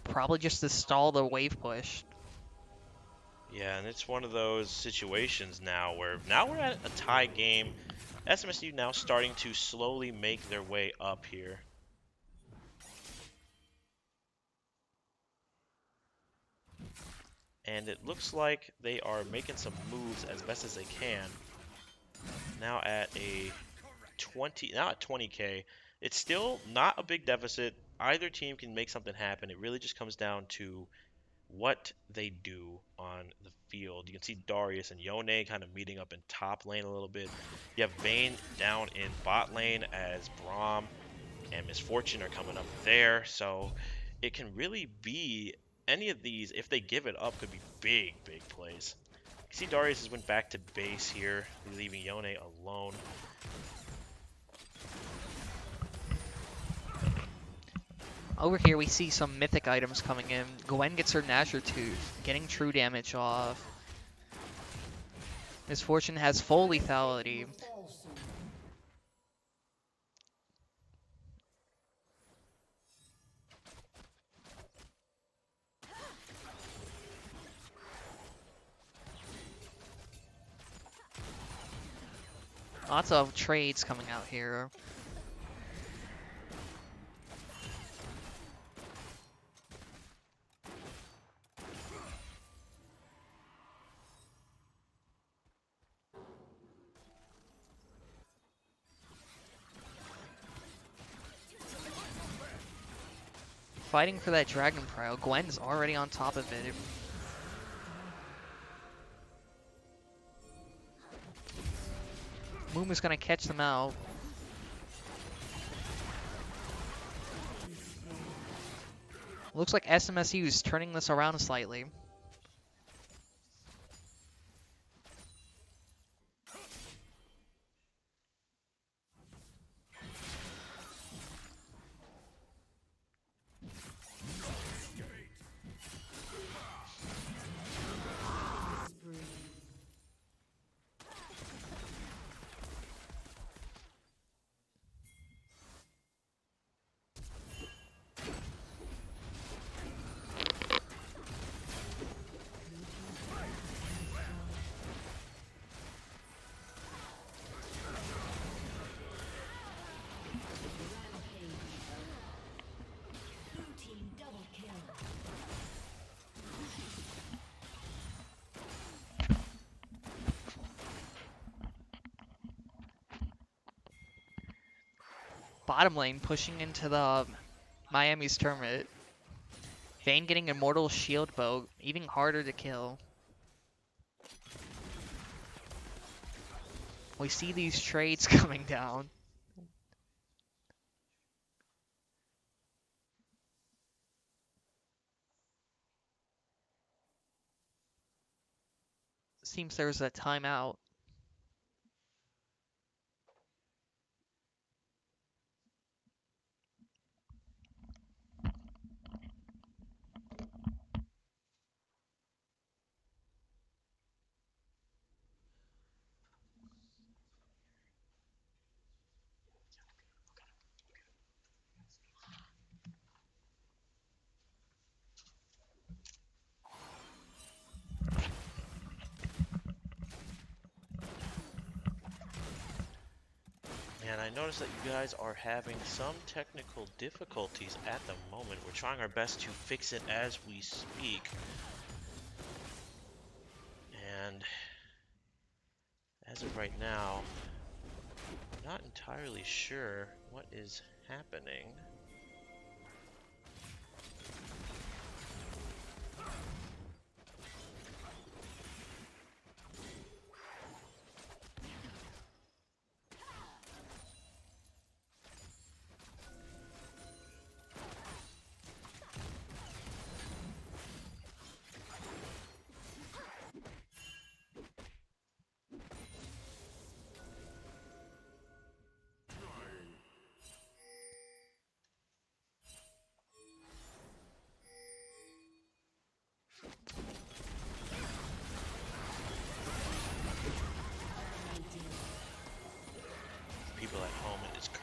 probably just to stall the wave push. Yeah, and it's one of those situations now where now we're at a tie game. SMSU now starting to slowly make their way up here. And it looks like they are making some moves as best as they can. Now at a 20K. It's still not a big deficit. Either team can make something happen. It really just comes down to what they do on the field. You can see Darius and Yone kind of meeting up in top lane a little bit. You have Vayne down in bot lane as Braum and Misfortune are coming up there. So it can really be any of these, if they give it up, could be big, big plays. You see Darius has went back to base here, leaving Yone alone. Over here we see some mythic items coming in. Gwen gets her Nashor Tooth, getting true damage off. Misfortune has full lethality. Lots of trades coming out here. Fighting for that Dragon Prio. Gwen's already on top of it. Mumu's gonna catch them out. Looks like SMSU is turning this around slightly. Bottom lane pushing into the Miami's turret. Vayne getting Immortal Shield Bow, even harder to kill. We see these trades coming down. Seems there's a timeout. And I noticed that you guys are having some technical difficulties at the moment. We're trying our best to fix it as we speak. And as of right now, I'm not entirely sure what is happening.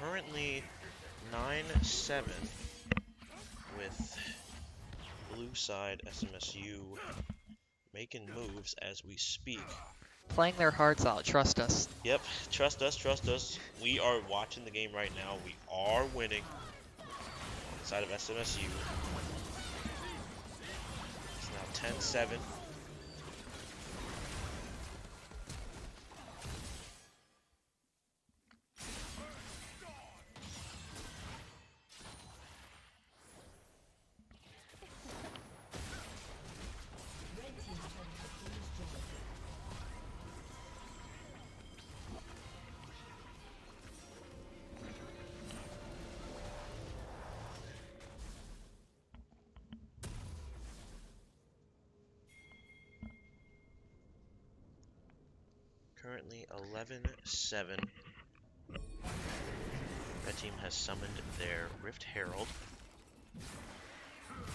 currently 9-7 with blue side SMSU making moves as we speak. Playing their hearts out, trust us. Yep, trust us, trust us. We are watching the game right now. We are winning on the side of SMSU. It's now 10-7. Currently 11-7. Red team has summoned their Rift Herald.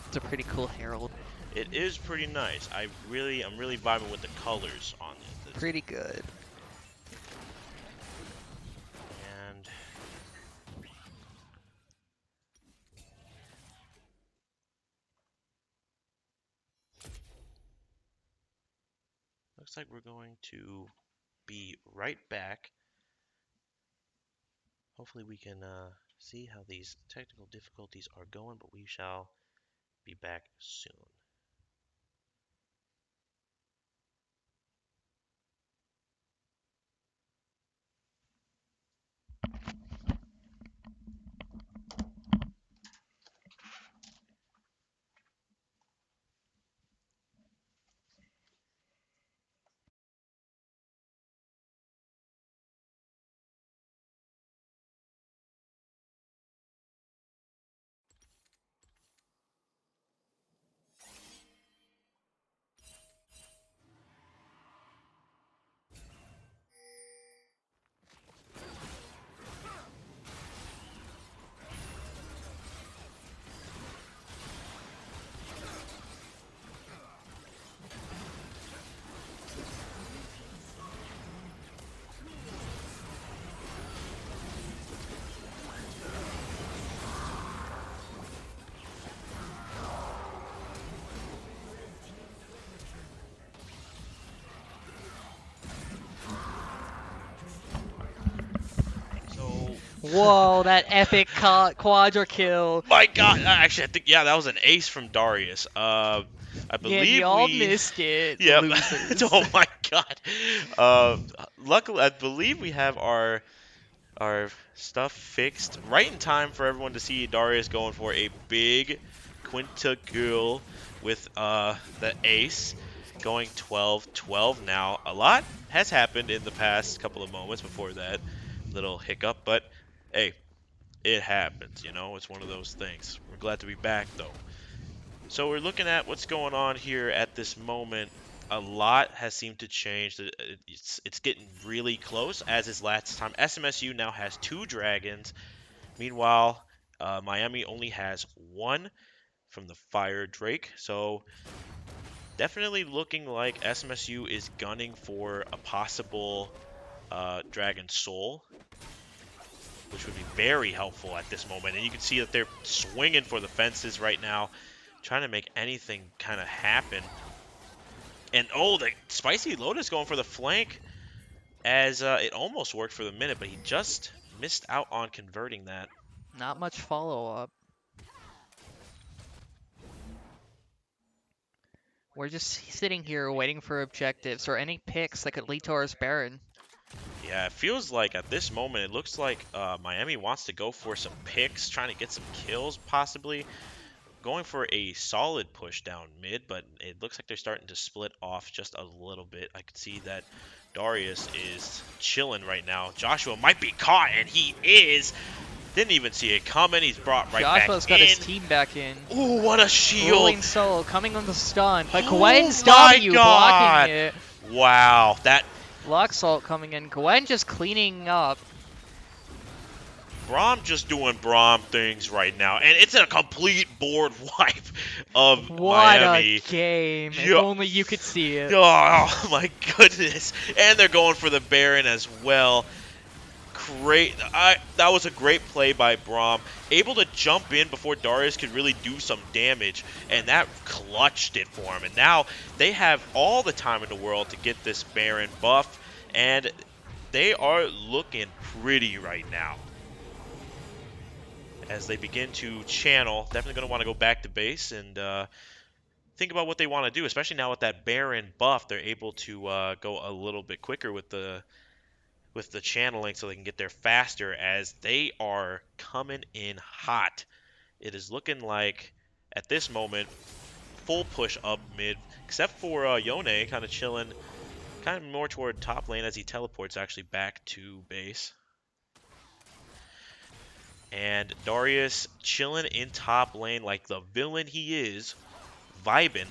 It's a pretty cool herald. It is pretty nice. I'm really vibing with the colors on it. Pretty good. And looks like we're going to be right back. Hopefully we can see how these technical difficulties are going, but we shall be back soon. Whoa, that epic quadra kill. My God! Actually, I think yeah, that was an ace from Darius. I Yeah, and believe y'all we. missed it, Yep. losers. Oh my God. Luckily, I believe we have our stuff fixed right in time for everyone to see Darius going for a big Quinta Ghoul with the ace, going 12-12 now. A lot has happened in the past couple of moments before that little hiccup, but hey, it happens, you know? It's one of those things. We're glad to be back, though. So we're looking at what's going on here at this moment. A lot has seemed to change. It's getting really close, as is last time. SMSU now has 2 dragons. Meanwhile, Miami only has 1 from the Fire Drake. So definitely looking like SMSU is gunning for a possible Dragon Soul, which would be very helpful at this moment. And you can see that they're swinging for the fences right now, trying to make anything kind of happen. And oh, the Spicy Lotus going for the flank, as it almost worked for the minute, but he just missed out on converting that. Not much follow-up. We're just sitting here waiting for objectives or any picks that could lead to our Baron. Yeah, it feels like at this moment, it looks like Miami wants to go for some picks, trying to get some kills possibly. Going for a solid push down mid, but it looks like they're starting to split off just a little bit. I can see that Darius is chilling right now. Joshua might be caught, and he is. Didn't even see it coming. He's brought right Joshua's back got in. his team back in. Ooh, what a shield. Rolling solo, coming on the stun, but Oh Gwen's my W God. blocking it. Wow, that Block Salt coming in. Gwen just cleaning up. Braum just doing Braum things right now, and it's a complete board wipe of What Miami. a game. If Yeah. only you could see it. Oh my goodness. And they're going for the Baron as well. great. That was a great play by Braum. Able to jump in before Darius could really do some damage, and that clutched it for him. And now they have all the time in the world to get this Baron buff, and they are looking pretty right now. As they begin to channel, definitely going to want to go back to base and think about what they want to do, especially now with that Baron buff. They're able to go a little bit quicker with the channeling so they can get there faster as they are coming in hot. It is looking like, at this moment, full push up mid, except for Yone kind of chilling, kind of more toward top lane as he teleports actually back to base. And Darius chilling in top lane like the villain he is, vibing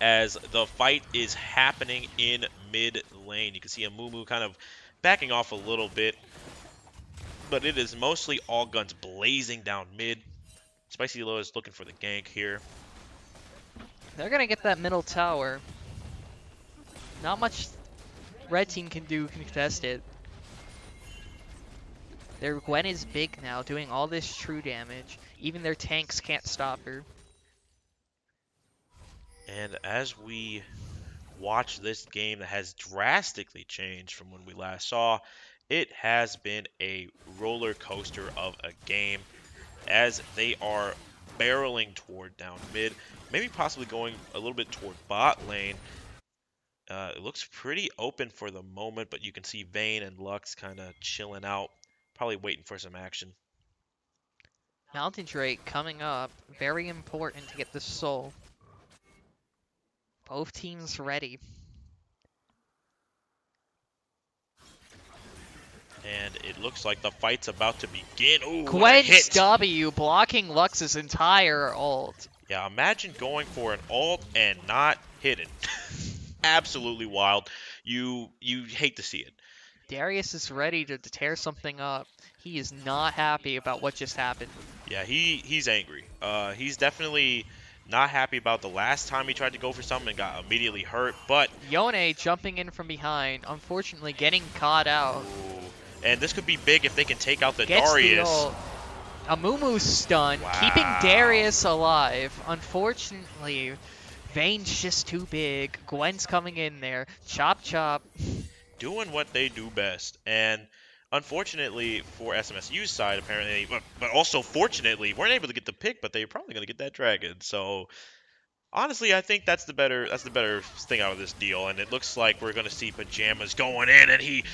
as the fight is happening in mid lane. You can see Amumu kind of backing off a little bit, but it is mostly all guns blazing down mid. Spicy Low is looking for the gank here. They're gonna get that middle tower. Not much red team can do contest it. Their Gwen is big now, doing all this true damage. Even their tanks can't stop her. And as we watch this game that has drastically changed from when we last saw, it has been a roller coaster of a game as they are barreling toward down mid, maybe possibly going a little bit toward bot lane. It looks pretty open for the moment, but you can see Vayne and Lux kind of chilling out, probably waiting for some action. Mountain Drake coming up. Very important to get the soul. Both teams ready. And it looks like the fight's about to begin. Ooh, what a Gwen's hit! W blocking Lux's entire ult. Yeah, imagine going for an ult and not hitting. Absolutely wild. You hate to see it. Darius is ready to tear something up. He is not happy about what just happened. Yeah, he's angry. He's definitely not happy about the last time he tried to go for something and got immediately hurt, but Yone jumping in from behind, unfortunately getting caught out. ooh, and this could be big if they can take out the Gets the Darius. ult. Amumu's stunned, Wow. keeping Darius alive. Unfortunately, Vayne's just too big. Gwen's coming in there. Chop chop. Doing what they do best. And unfortunately for SMSU's side, apparently, but also fortunately, weren't able to get the pick, but they're probably going to get that dragon. So honestly, I think that's the better thing out of this deal. And it looks like we're going to see Pajamas going in, and he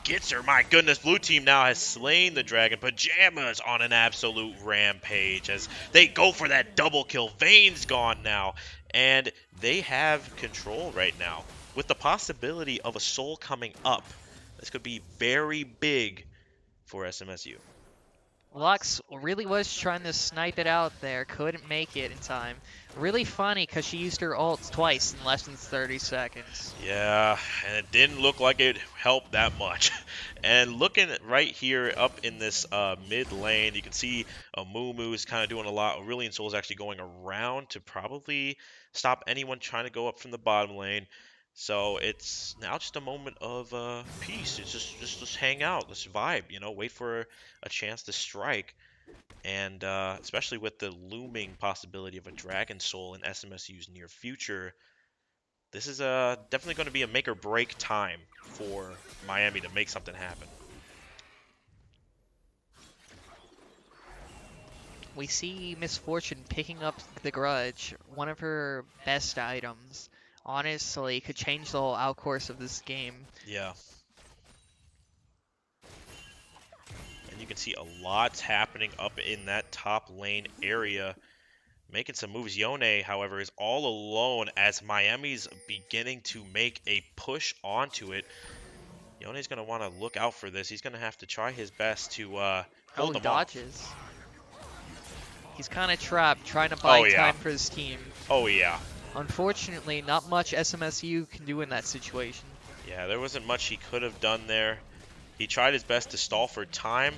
gets her. My goodness, blue team now has slain the dragon. Pajamas on an absolute rampage as they go for that double kill. Vayne's gone now, and they have control right now with the possibility of a soul coming up. This could be very big for SMSU. Lux really was trying to snipe it out there, couldn't make it in time. Really funny because she used her ult twice in less than 30 seconds. Yeah, and it didn't look like it helped that much. And looking right here up in this mid lane, you can see Amumu is kind of doing a lot. Aurelion Sol is actually going around to probably stop anyone trying to go up from the bottom lane. So it's now just a moment of peace. It's just hang out, let's vibe, wait for a chance to strike. And especially with the looming possibility of a Dragon Soul in SMSU's near future, this is definitely going to be a make or break time for Miami to make something happen. We see Miss Fortune picking up the Grudge, one of her best items. Honestly, could change the whole outcourse of this game. Yeah. And you can see a lot's happening up in that top lane area. Making some moves. Yone, however, is all alone as Miami's beginning to make a push onto it. Yone's going to want to look out for this. He's going to have to try his best to hold them off. Dodges. He's kind of trapped, trying to buy time for his team. Oh, yeah. Unfortunately, not much SMSU can do in that situation. Yeah, there wasn't much he could have done there. He tried his best to stall for time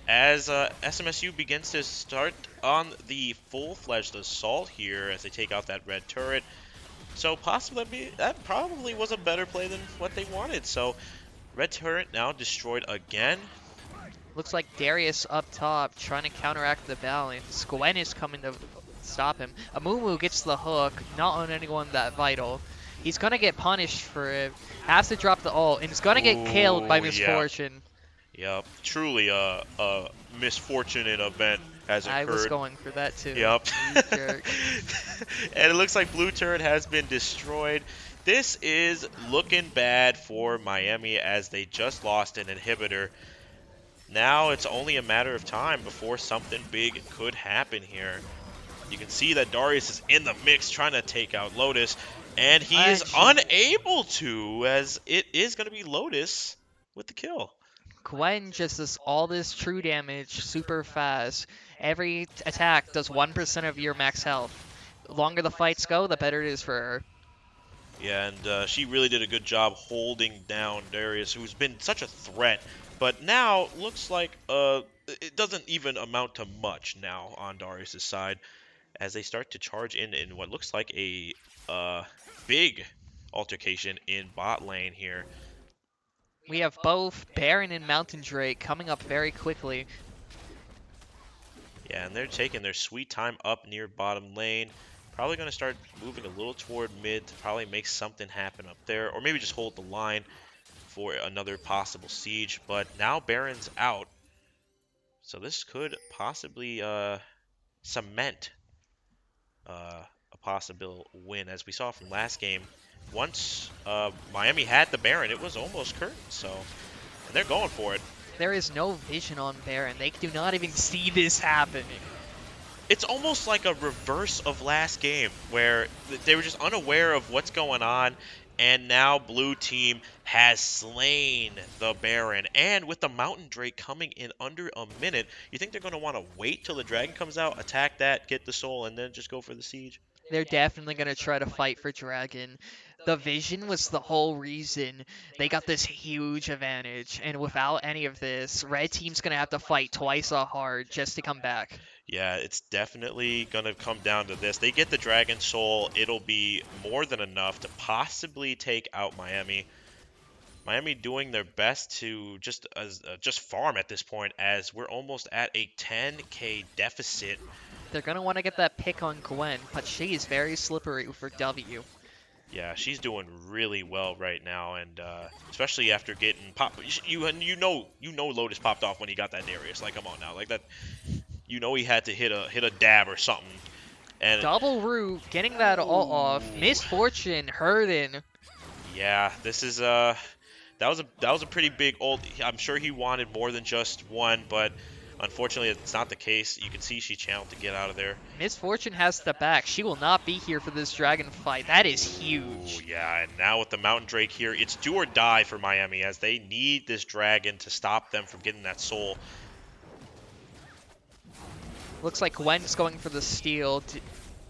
as SMSU begins to start on the full-fledged assault here as they take out that red turret. So possibly that probably was a better play than what they wanted. So Red turret now destroyed again. Looks like Darius up top trying to counteract the balance. Gwen is coming to stop him. Amumu gets the hook, not on anyone that vital. He's gonna get punished for it. Has to drop the ult, and is gonna get killed by Ooh, yeah. Misfortune. Yep. Truly a misfortunate event has I was occurred. going for that too. Yep. You jerk. And it looks like blue turret has been destroyed. This is looking bad for Miami as they just lost an inhibitor. Now it's only a matter of time before something big could happen here. You can see that Darius is in the mix trying to take out Lotus, and he is And unable to, as it is going to be Lotus with the kill. Gwen just does all this true damage super fast. Every attack does 1% of your max health. The longer the fights go, the better it is for her. Yeah, and she really did a good job holding down Darius, who's been such a threat. But now looks like it doesn't even amount to much now on Darius' side as they start to charge in what looks like a uh, big altercation in bot lane here. We have both Baron and Mountain Drake coming up very quickly. Yeah, and they're taking their sweet time up near bottom lane. Probably going to start moving a little toward mid to probably make something happen up there, or maybe just hold the line for another possible siege. But now Baron's out, so this could possibly cement a possible win, as we saw from last game. Once Miami had the Baron, it was almost curtains. So, and they're going for it. There is no vision on Baron. They do not even see this happening. It's almost like a reverse of last game where they were just unaware of what's going on, and now blue team has slain the Baron. And with the Mountain Drake coming in under a minute, you think they're going to want to wait till the dragon comes out, attack that, get the soul, and then just go for the siege? They're definitely going to try to fight for Dragon. The vision was the whole reason they got this huge advantage, and without any of this, red team's going to have to fight twice as hard just to come back. Yeah, it's definitely going to come down to this. They get the dragon soul, it'll be more than enough to possibly take out Miami. Miami doing their best to just farm at this point, as we're almost at a 10k deficit. They're going to want to get that pick on Gwen, but she is very slippery for W. Yeah, she's doing really well right now, and especially after getting pop. You know Lotus popped off when he got that Darius. Like, come on now, like that. You know he had to hit a dab or something. And Double root, getting that all off. ooh, Misfortune, hurting. yeah, this is that was a pretty big ult. I'm sure he wanted more than just one, but unfortunately it's not the case. You can see she channeled to get out of there. Misfortune has the back. She will not be here for this dragon fight. That is Ooh, huge. yeah, and now with the Mountain Drake here, it's do or die for Miami as they need this dragon to stop them from getting that soul. Looks like Gwen's going for the steal.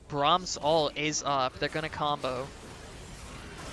Brahms' ult is up. They're going to combo.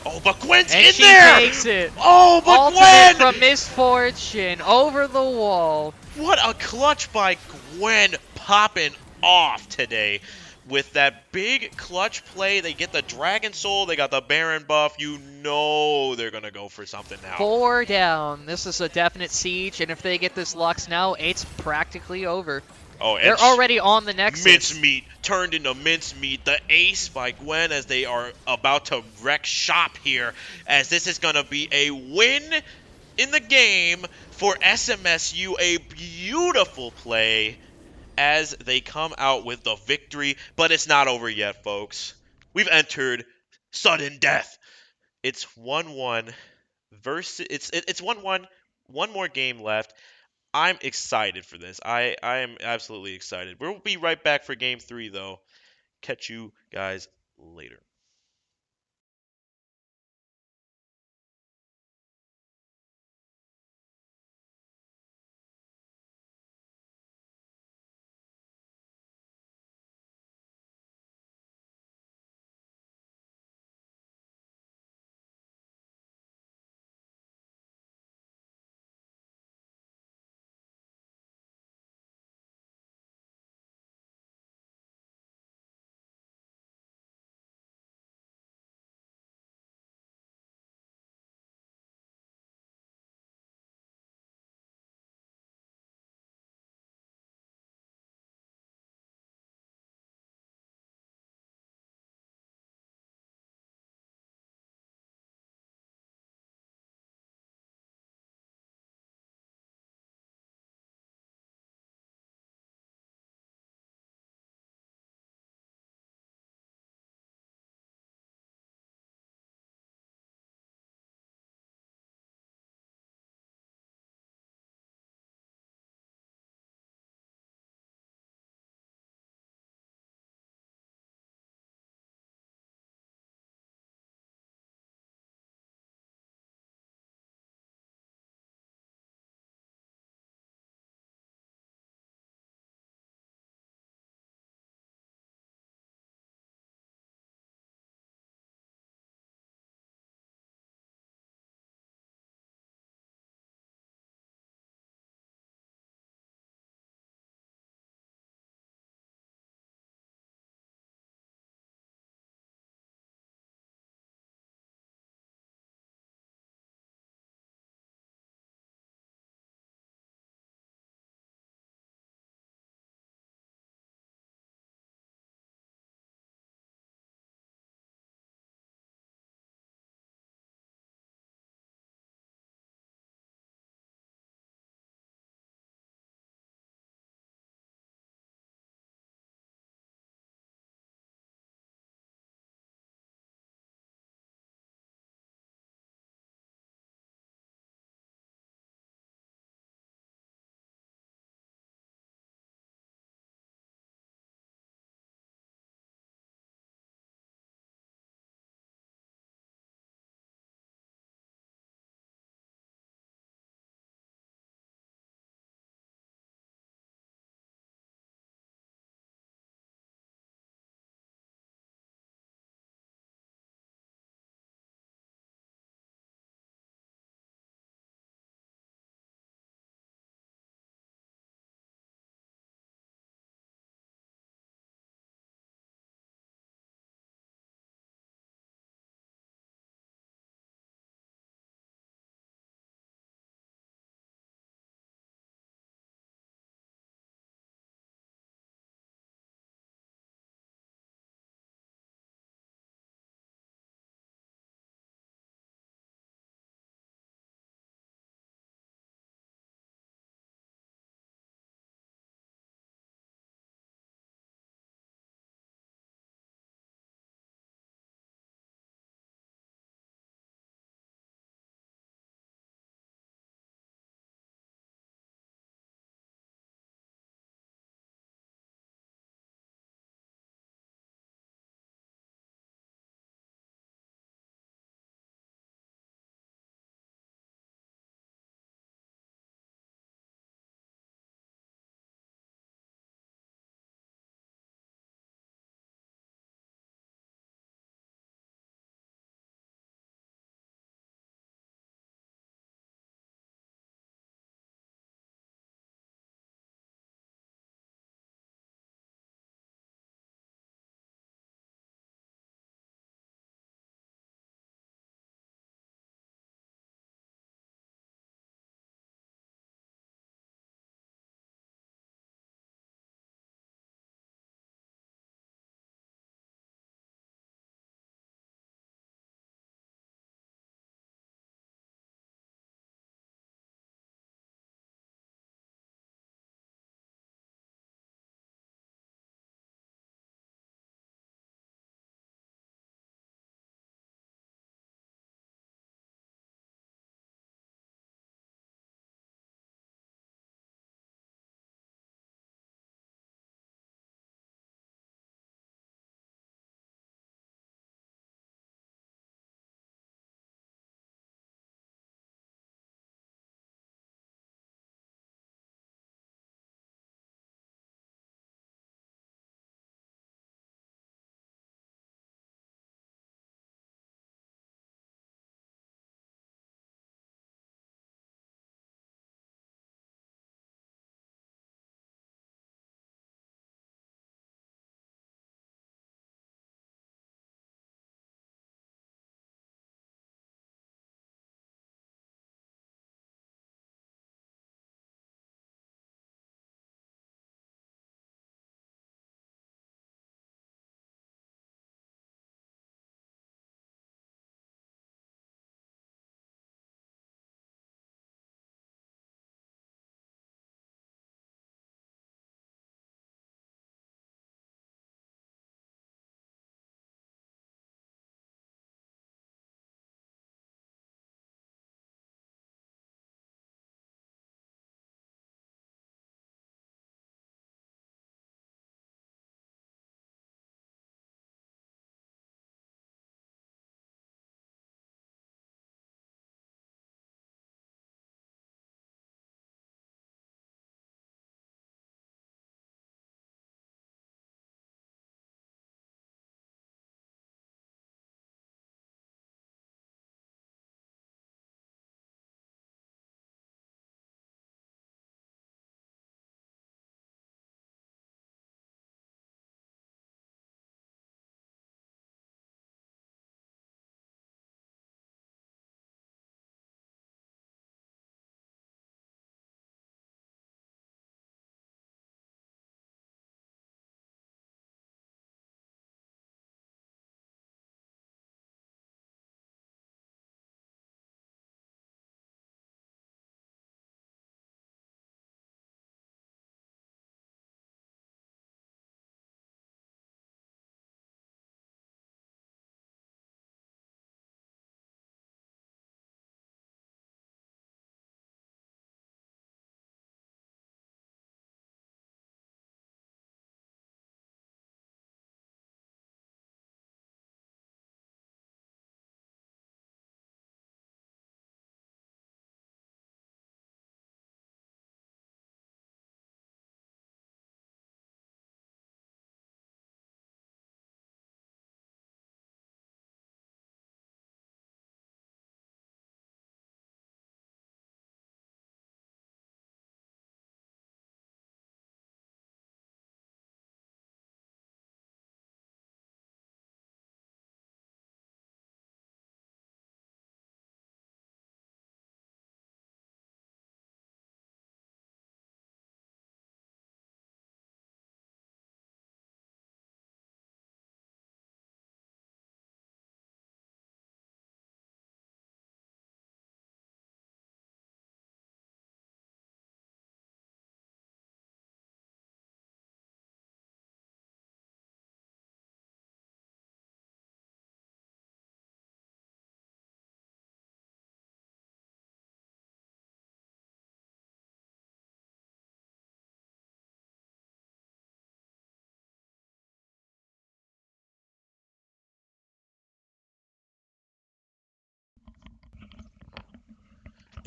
Oh, but Gwen's And in she there! takes it. Oh, but Ultimate Gwen! from Misfortune over the wall. What a clutch by Gwen popping off today. With that big clutch play, they get the Dragon Soul, they got the Baron buff. You know they're going to go for something now. 4 down. This is a definite siege, and if they get this Lux now, it's practically over. Oh, and They're already on the Nexus. mincemeat turned into mincemeat. The ace by Gwen as they are about to wreck shop here, as this is going to be a win in the game for SMSU. A beautiful play as they come out with the victory, but it's not over yet, folks. We've entered sudden death. It's 1-1 versus it's 1-1. One more game left. I'm excited for this. I am absolutely excited. We'll be right back for game 3 though. Catch you guys later.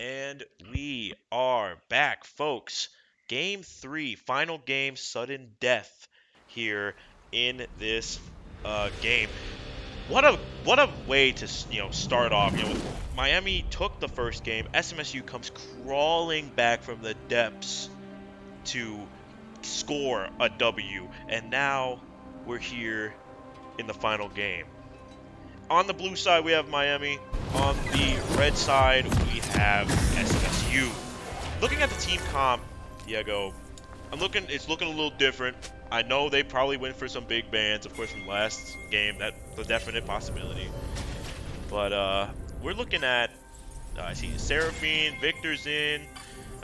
And we are back, folks. Game 3, final game, sudden death here in this game. What a way to start off. Miami took the first game. SMSU comes crawling back from the depths to score a W, and now we're here in the final game. On the blue side, we have Miami. On the red side, we have SMSU. Looking at the team comp, Diego, it's looking a little different. I know they probably went for some big bands, of course, from last game. That's a definite possibility. But we're looking at, I see Seraphine, Victor's in.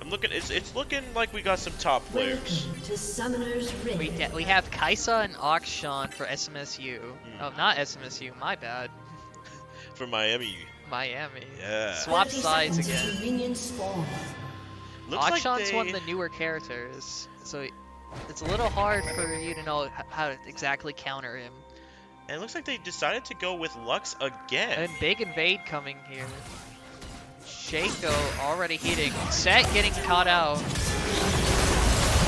It's looking like we got some top players. Welcome to Summoner's Rift. We have Kaisa and Akshan for SMSU. Oh, not SMSU, my bad. For Miami. Miami. Yeah. Swap sides again. To minion spawn. Akshan's one of the newer characters, so it's a little hard for you to know how to exactly counter him. And it looks like they decided to go with Lux again. And big invade coming here. Shaco already hitting. Set getting caught out.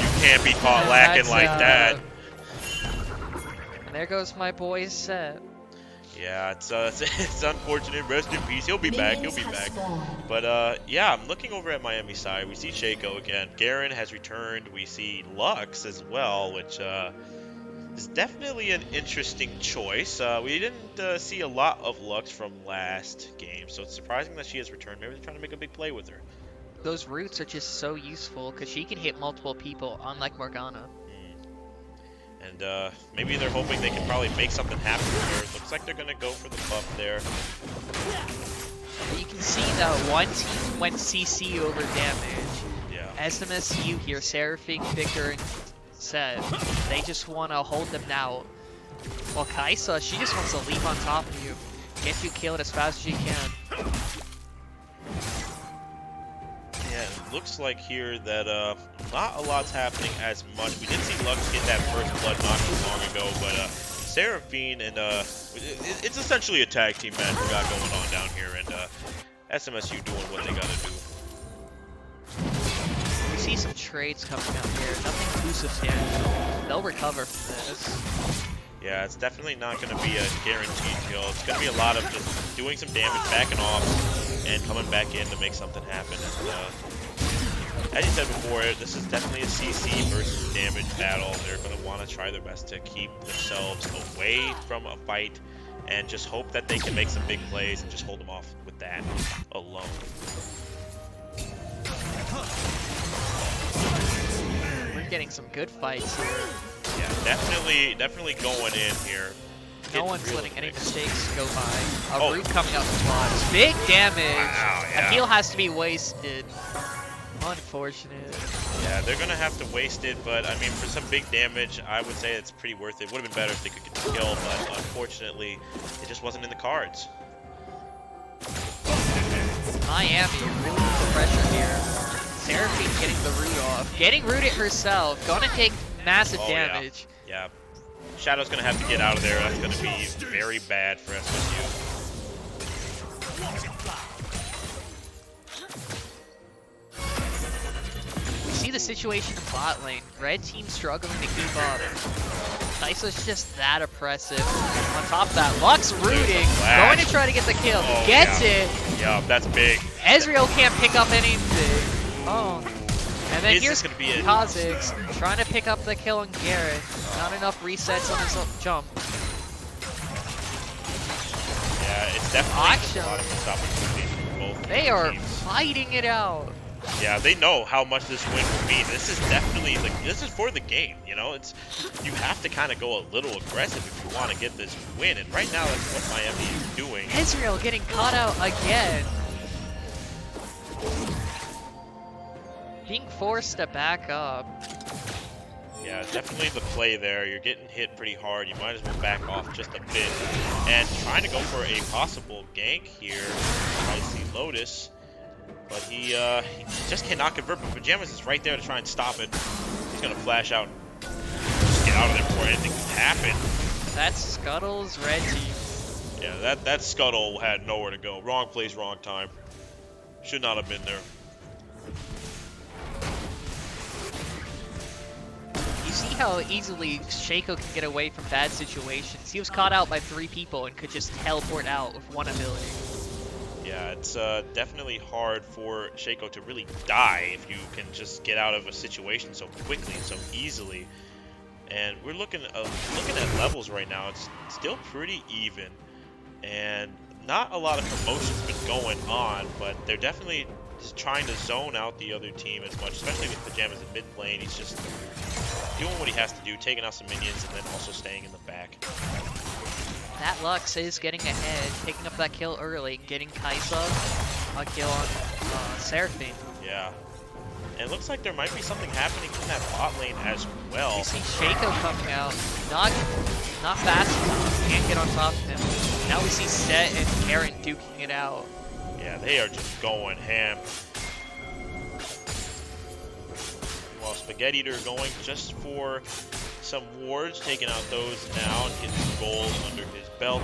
You can't be caught lacking like that. And there goes my boy Set. Yeah, it's unfortunate. Rest in peace. He'll be back. But yeah, I'm looking over at Miami side. We see Shaco again. Garen has returned. We see Lux as well, which is definitely an interesting choice. We didn't see a lot of Lux from last game, so it's surprising that she has returned. Maybe they're trying to make a big play with her. Those roots are just so useful because she can hit multiple people, unlike Morgana. And maybe they're hoping they can probably make something happen here. Looks like they're going to go for the buff there. You can see that one team went CC over damage. Yeah. SMSU here, Seraphine, Victor, and Set. They just want to hold them out. While Kaisa, she just wants to leap on top of you. Get you killed as fast as you can. Yeah, it looks like here that not a lot's happening as much. We did see Lux get that first blood not too long ago, but Seraphine and it's essentially a tag team match we got going on down here, and SMSU doing what they gotta do. We see some trades coming up here. Nothing too substantial. They'll recover from this. Yeah, it's definitely not going to be a guaranteed kill. It's going to be a lot of just doing some damage, backing off, and coming back in to make something happen. And, as you said before, this is definitely a CC versus damage battle. They're going to want to try their best to keep themselves away from a fight and just hope that they can make some big plays and just hold them off with that alone. We're getting some good fights here. Yeah, definitely going in here. No one's letting any mistakes go by. Oh. Root coming out the spots. Big damage. Wow, yeah. A heal has to be wasted. Unfortunate. Yeah, they're going to have to waste it, but I mean, for some big damage, I would say it's pretty worth it. Would have been better if they could get the kill, but unfortunately, it just wasn't in the cards. Miami really put the pressure here. Seraphine getting the root off. Getting rooted herself. Gonna take massive damage. Yeah. Shadow's going to have to get out of there. That's going to be very bad for SMSU. We see the situation in bot lane. Red team struggling to keep up. Kaisa's just that oppressive. On top of that, Lux rooting. Going to try to get the kill. Oh, Gets yeah. it. Yeah, that's big. Ezreal can't pick up anything. Oh. And then here's gonna be it. Kha'Zix trying to pick up the kill on Garrett. Not enough resets on his jump. Yeah, it's definitely a lot of missed opportunities for both They are teams. fighting it out. Yeah, they know how much this win will mean. This is definitely this is for the game. You know, you have to kind of go a little aggressive if you want to get this win. And right now, that's what Miami is doing. Ezreal getting caught out again. Being forced to back up. Yeah, definitely the play there. You're getting hit pretty hard. You might as well back off just a bit. And trying to go for a possible gank here. I see Lotus. But he just cannot convert. But Pajamas is right there to try and stop it. He's going to flash out. Just get out of there before anything can happen. That's Scuttle's red team. Yeah, that Scuttle had nowhere to go. Wrong place, wrong time. Should not have been there. You see how easily Shaco can get away from bad situations. He was caught out by 3 people and could just teleport out with 1 ability. Yeah, it's definitely hard for Shaco to really die if you can just get out of a situation so quickly and so easily. And we're looking at levels right now. It's still pretty even, and not a lot of promotion's been going on, but they're definitely just trying to zone out the other team as much, especially with Pajamas in mid lane. He's just doing what he has to do, taking out some minions, and then also staying in the back. That Lux is getting ahead, picking up that kill early, getting Kaisa a kill on Seraphine. Yeah. And it looks like there might be something happening in that bot lane as well. You see Shaco coming out, not fast enough, can't get on top of him. Now we see Set and Karen duking it out. Yeah, they are just going ham. While Spaghetti Eater going just for some wards, taking out those now and getting some gold under his belt.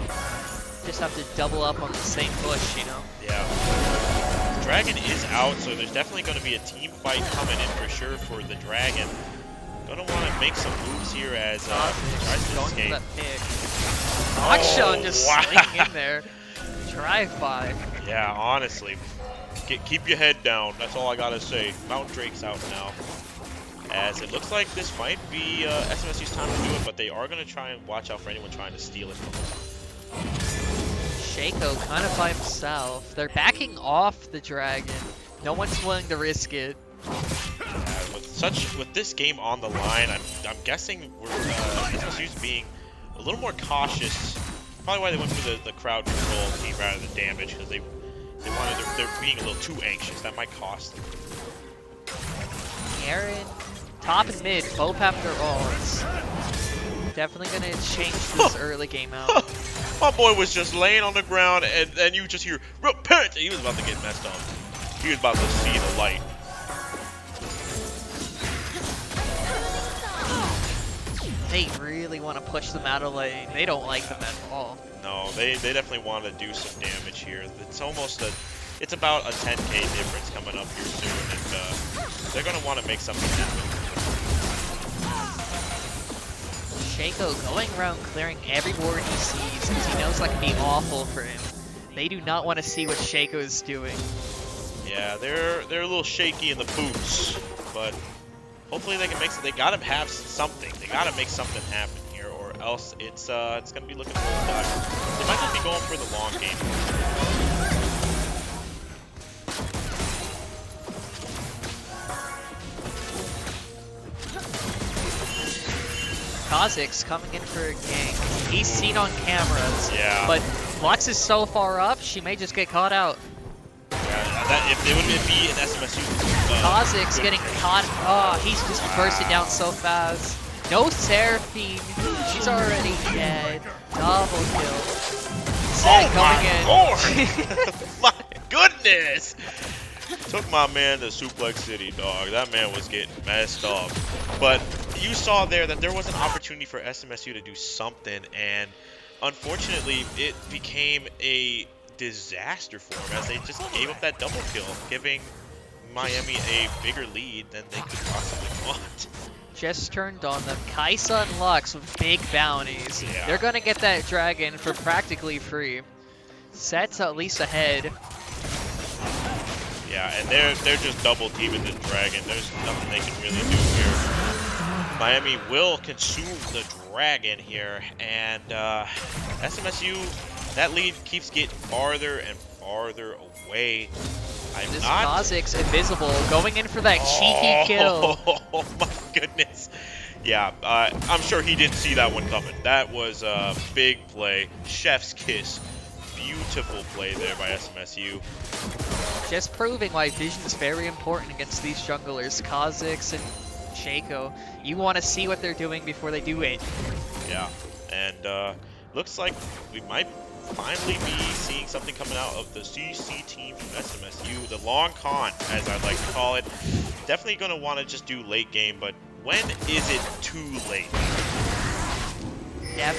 Just have to double up on the same push, you know? Yeah. Dragon is out, so there's definitely going to be a team fight coming in for sure for the Dragon. Gonna want to make some moves here as he tries to escape. That pick. Akshan just swinging in there. Drive-by. Yeah, honestly. Keep your head down. That's all I gotta say. Mount Drake's out now. As it looks like this might be SMSU's time to do it, but they are going to try and watch out for anyone trying to steal it from them. Shaco kind of by himself. They're backing off the Dragon. No one's willing to risk it. With this game on the line, I'm guessing we're SMSU's being a little more cautious. Probably why they went for the crowd control team rather than damage, because they're being a little too anxious. That might cost them. Aaron, top and mid, both have their ults. Definitely gonna change this early game out. My boy was just laying on the ground, and then you just hear repent. He was about to get messed up. He was about to see the light. They really want to push them out of lane. They don't like them at all. No, they definitely want to do some damage here. It's about a 10k difference coming up here soon, and they're gonna want to make something happen. Shaco going around clearing every ward he sees because he knows that can be awful for him. They do not want to see what Shaco is doing. Yeah, they're a little shaky in the boots, but hopefully they can make. They gotta have something. They gotta make something happen here, or else it's gonna be looking a little bad. They might just be going for the long game. Kha'Zix coming in for a gank. He's seen on cameras. Yeah. But Lux is so far up, she may just get caught out. Yeah, if it would be an SMSU. Kha'Zix getting caught. Oh, he's just bursting down so fast. No Seraphine. She's already dead. Double kill. Set going in. My goodness! Took my man to Suplex City, dog. That man was getting messed up. But you saw there that there was an opportunity for SMSU to do something, and unfortunately, it became a disaster for them as they just gave up that double kill, giving Miami a bigger lead than they could possibly want. Just turned on them. Kaisa and Lux with big bounties. Yeah. They're gonna get that dragon for practically free. Set's at least ahead. Yeah, and they're just double teaming the dragon. There's nothing they can really do here. Miami will consume the dragon here, and SMSU, that lead keeps getting farther and farther away. This Kha'Zix invisible, going in for that cheeky kill. Oh my goodness. Yeah, I'm sure he didn't see that one coming. That was a big play. Chef's kiss. Beautiful play there by SMSU. Just proving why vision's very important against these junglers, Kha'Zix and Shaco. You want to see what they're doing before they do it. Yeah, and looks like we might finally be seeing something coming out of the CC team from SMSU. The long con, as I'd like to call it. Definitely going to want to just do late game, but when is it too late? Yeah,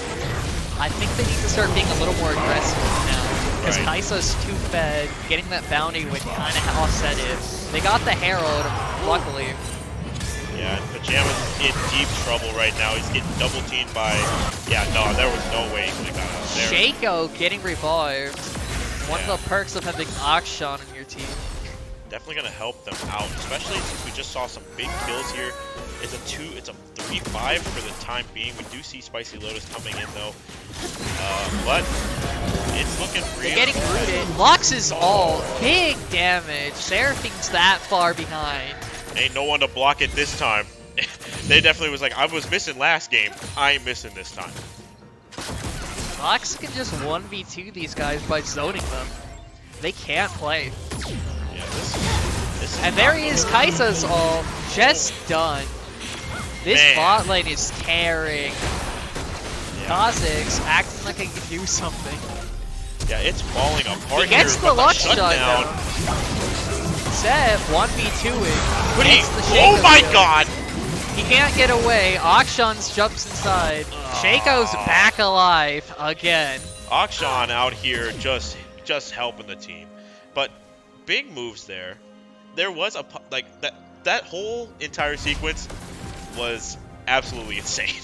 I think they need to start being a little more aggressive now. because Right. Kaisa's too fed. Getting that bounty would kind of offset it. They got the Herald, luckily. Yeah, and Pajama's in deep trouble right now. He's getting double teamed by... Yeah, no, there was no way he could have got out there. Shaco getting revived. One of the perks of having Akshan on your team. Definitely gonna help them out, especially since we just saw some big kills here. It's a 3-5 for the time being. We do see Spicy Lotus coming in though, but it's looking real. They're getting rooted. Lux is all big damage. Seraphine's that far behind. Ain't no one to block it this time. They definitely was like, I was missing last game. I ain't missing this time. Lux can just 1v2 these guys by zoning them. They can't play. Yeah, this is And there he is, Kaisa's all just done. This Man. bot lane is tearing. Yeah. Kha'Zix acting like he can do something. Yeah, it's falling apart He gets here, the but Lux shot shutdown. down. Set 1v2ing. But he, Gets the oh Shaco my kill. god! He can't get away. Akshan's jumps inside. Shaco's back alive again. Akshan out here just helping the team. But big moves there. There was a like that whole entire sequence was absolutely insane.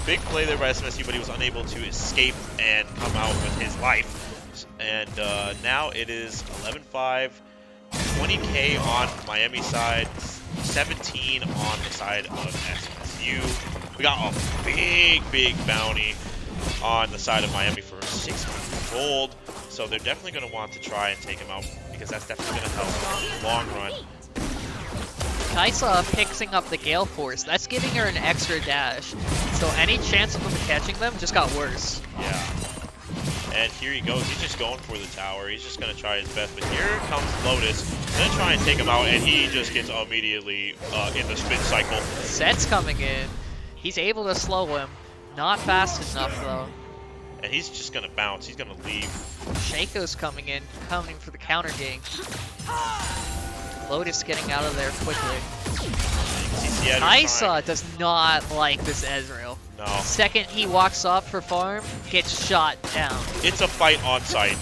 Big play there by SMSU, but he was unable to escape and come out with his life. And now it is 11-5, 20k on Miami side, 17 on the side of SMSU. We got a big bounty on the side of Miami for 600 gold. So they're definitely going to want to try and take him out because that's definitely going to help in the long run. Kaisa picking up the Gale Force. That's giving her an extra dash. So any chance of them catching them just got worse. Yeah. And here he goes. He's just going for the tower. He's just going to try his best. But here comes Lotus. Going to try and take him out, and he just gets immediately in the spin cycle. Set's coming in. He's able to slow him. Not fast enough, though. And he's just going to bounce. He's going to leave. Shaco's coming in, coming for the counter gank. Lotus getting out of there quickly. Kaisa does not like this Ezreal. No. Second he walks up for farm, gets shot down. It's a fight on site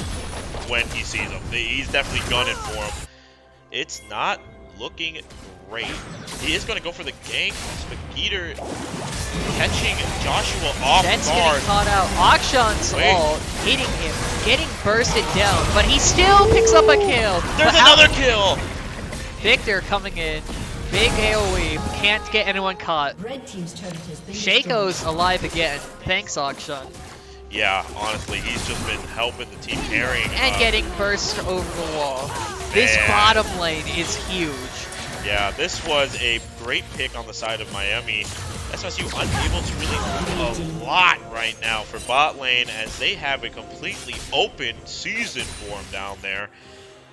when he sees him. He's definitely gunning for him. It's not looking great. He is going to go for the gank. Spageeter catching Joshua off That's guard. getting caught out. Akshan's ult hitting him, getting bursted down, but he still picks up a kill. There's another kill! Victor coming in. Big AoE. Can't get anyone caught. Red team's turret has been Shaco's alive again. Thanks, Akshan. Yeah, honestly, he's just been helping the team carrying. And getting burst over the wall. This Man. bottom lane is huge. Yeah, this was a great pick on the side of Miami. SMSU unable to really do a lot right now for bot lane as they have a completely open season for them down there.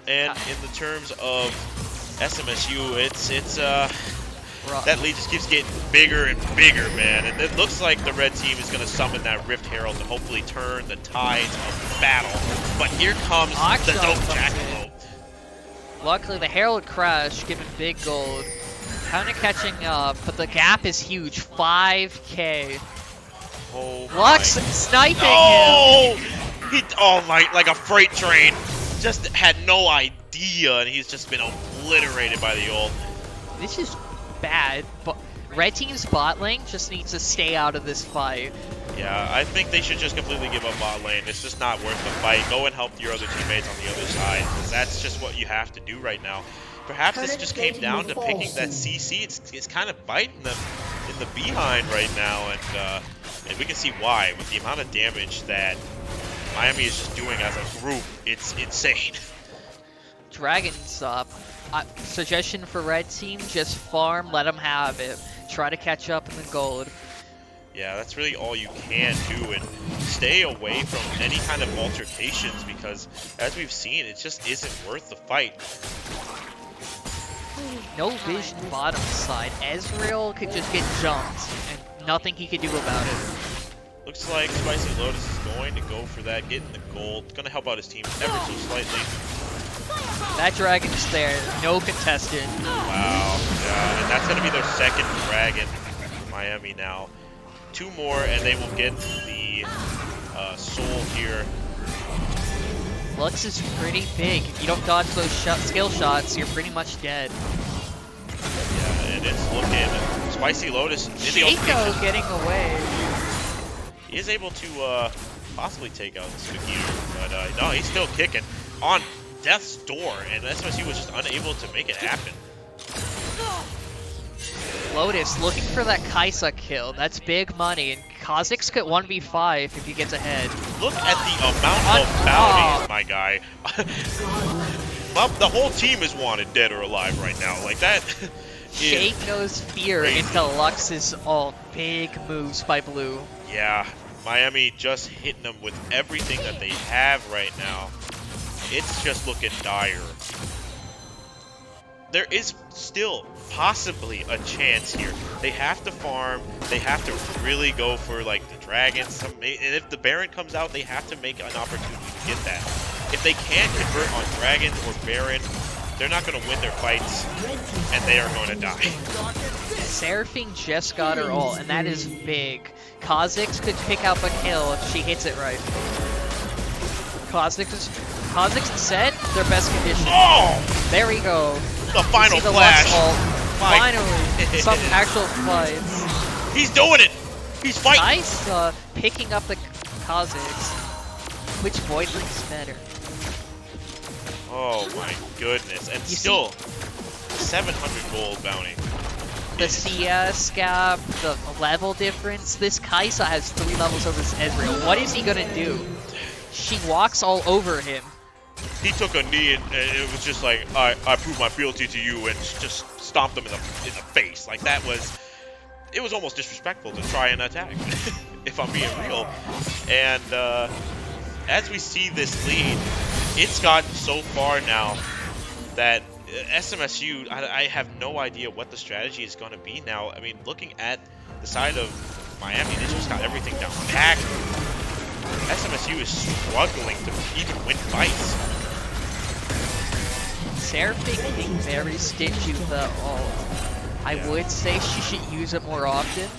And in the terms of SMSU, it's that lead just keeps getting bigger and bigger, man. And it looks like the red team is going to summon that Rift Herald to hopefully turn the tides of battle. But here comes the dope jackalope. Luckily, the Herald crash, giving big gold. Kind of catching up, but the gap is huge. 5k. Oh Lux my. sniping him. Oh! Oh my, like a freight train. Just had no idea, and he's just been obliterated by the ult. This is bad, but red team's bot lane just needs to stay out of this fight. Yeah, I think they should just completely give up bot lane. It's just not worth the fight. Go and help your other teammates on the other side, because that's just what you have to do right now. Perhaps this just came down to picking that CC. It's kind of biting them in the behind right now, and we can see why with the amount of damage that Miami is just doing as a group. It's insane. Dragon's up. Suggestion for red team, just farm, let them have it. Try to catch up in the gold. Yeah, that's really all you can do, and stay away from any kind of altercations because, as we've seen, it just isn't worth the fight. No vision bottom side. Ezreal could just get jumped, and nothing he could do about it. Looks like Spicy Lotus is going to go for that, getting the gold. Going to help out his team ever so slightly. That dragon's there, no contested. Wow, yeah, and that's going to be their second dragon. Miami now. 2 more, and they will get the soul here. Lux is pretty big. If you don't dodge those skill shots, you're pretty much dead. Yeah, and it's looking Spicy Lotus. Shaco getting away. He is able to possibly take out Spaghetti, but no, he's still kicking on Death's door, and SMSU was just unable to make it happen. Lotus looking for that Kaisa kill. That's big money, and Kha'Zix could 1v5 if he gets ahead. Look at the amount of bounties, my guy. Well, the whole team is wanted dead or alive right now. Like that. Shaco's fear crazy. into Lux's ult. Big moves by Blue. Yeah, Miami just hitting them with everything that they have right now. It's just looking dire. There is still possibly a chance here. They have to farm. They have to really go for like the dragons. And if the Baron comes out, they have to make an opportunity to get that. If they can't convert on dragons or Baron, they're not going to win their fights, and they are going to die. Seraphine just got her ult, and that is big. Kha'Zix could pick up a kill if she hits it right. Kha'Zix and Set, their best condition. Oh! There we go. The final the flash. Finally, some actual fights. He's doing it. He's fighting. Nice picking up the Kha'Zix. Which Voidling's better? Oh my goodness. And still, 700 gold bounty. The CS gap, the level difference. This Kaisa has 3 levels over this Ezreal. What is he gonna do? She walks all over him. He took a knee and it was just like, I prove my fealty to you, and just stomped him in the face. Like that was, it was almost disrespectful to try and attack, if I'm being real. And as we see this lead, it's gotten so far now that SMSU, I have no idea what the strategy is going to be now. I mean, looking at the side of Miami, they just got everything down packed. SMSU is struggling to even win fights. Seraphine being very stingy with the ult. I would say she should use it more often.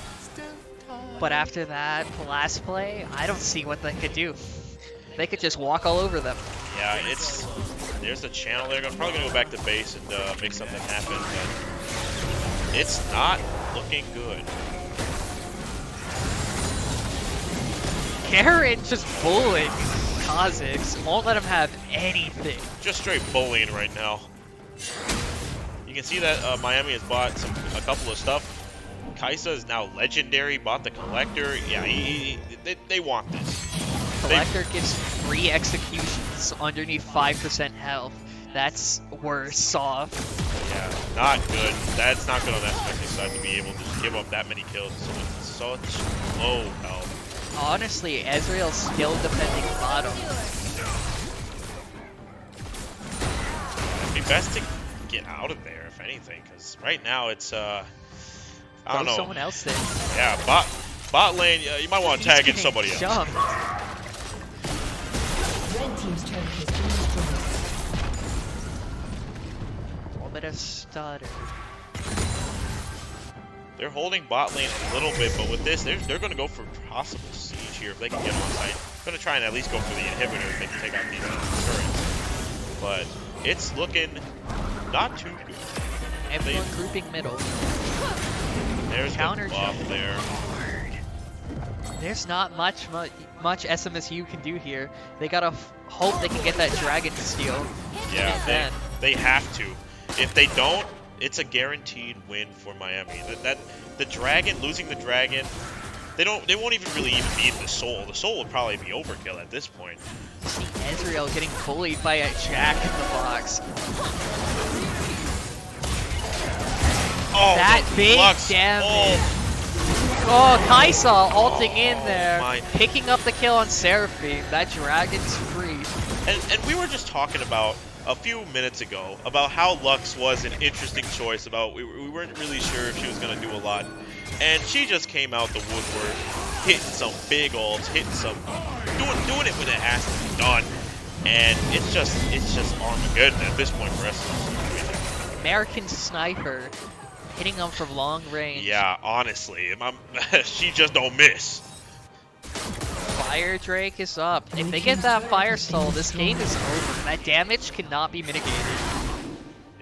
But after that last play, I don't see what they could do. They could just walk all over them. Yeah, there's the channel. They're probably going to go back to base and make something happen. But it's not looking good. Garen just bullying Kha'Zix. Won't let him have anything. Just straight bullying right now. You can see that Miami has bought a couple of stuff. Kaisa is now legendary. Bought the collector. Yeah, they want this. Collector gives 3 executions underneath 5% health. That's worse soft. Yeah, not good. That's not good on that SMSU side to be able to just give up that many kills with such low health. Honestly, Ezreal's still defending bottom. It'd be best to get out of there, if anything, because right now it's, I don't know. Someone else there. Yeah, bot lane, you might want to tag in somebody else. Red team's turret has been destroyed. A little bit of stutter. They're holding bot lane a little bit, but with this, they're going to go for possible siege here if they can get on site. Going to try and at least go for the inhibitor if they can take out these turrets. But it's looking not too good. Everyone grouping middle. There's Counter the buff jump. there. There's not much SMSU can do here. They gotta hope they can get that dragon to steal. Yeah, they have to. If they don't, it's a guaranteed win for Miami. The dragon, losing the dragon, they won't even really need the soul. The soul would probably be overkill at this point. See Ezreal getting bullied by a Jack in the box. Oh, that big Lux. damage. Oh, Kaisa ulting in there, my. picking up the kill on Seraphine. That dragon's free. And we were just talking about a few minutes ago about how Lux was an interesting choice. About we weren't really sure if she was gonna do a lot, and she just came out the woodwork, hitting some big ults, hitting some, doing it when it has to be done, and it's just Armageddon at this point for us. American Sniper, hitting them from long range. Yeah, honestly, she just don't miss. Fire Drake is up. If they get that Fire Soul, this game is over. That damage cannot be mitigated.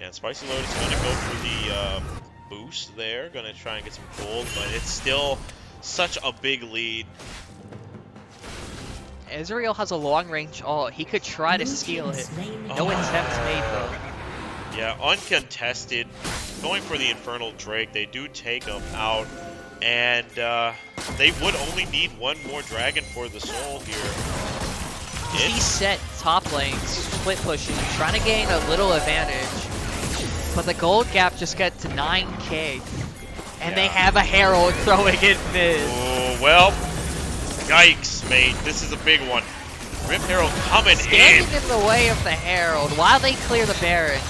Yeah, Spicy Lotus going to go for the boost there. Going to try and get some gold, but it's still such a big lead. Ezreal has a long-range ult. He could try to steal it. No attempt made, though. Yeah, uncontested. Going for the Infernal Drake. They do take him out. And they would only need one more dragon for the soul here. He set top lane, split pushing, trying to gain a little advantage. But the gold gap just got to 9k. And they have a Herald throwing it mid. Oh, well, yikes, mate. This is a big one. Rip Herald coming Standing in the way of the Herald while they clear the Baron.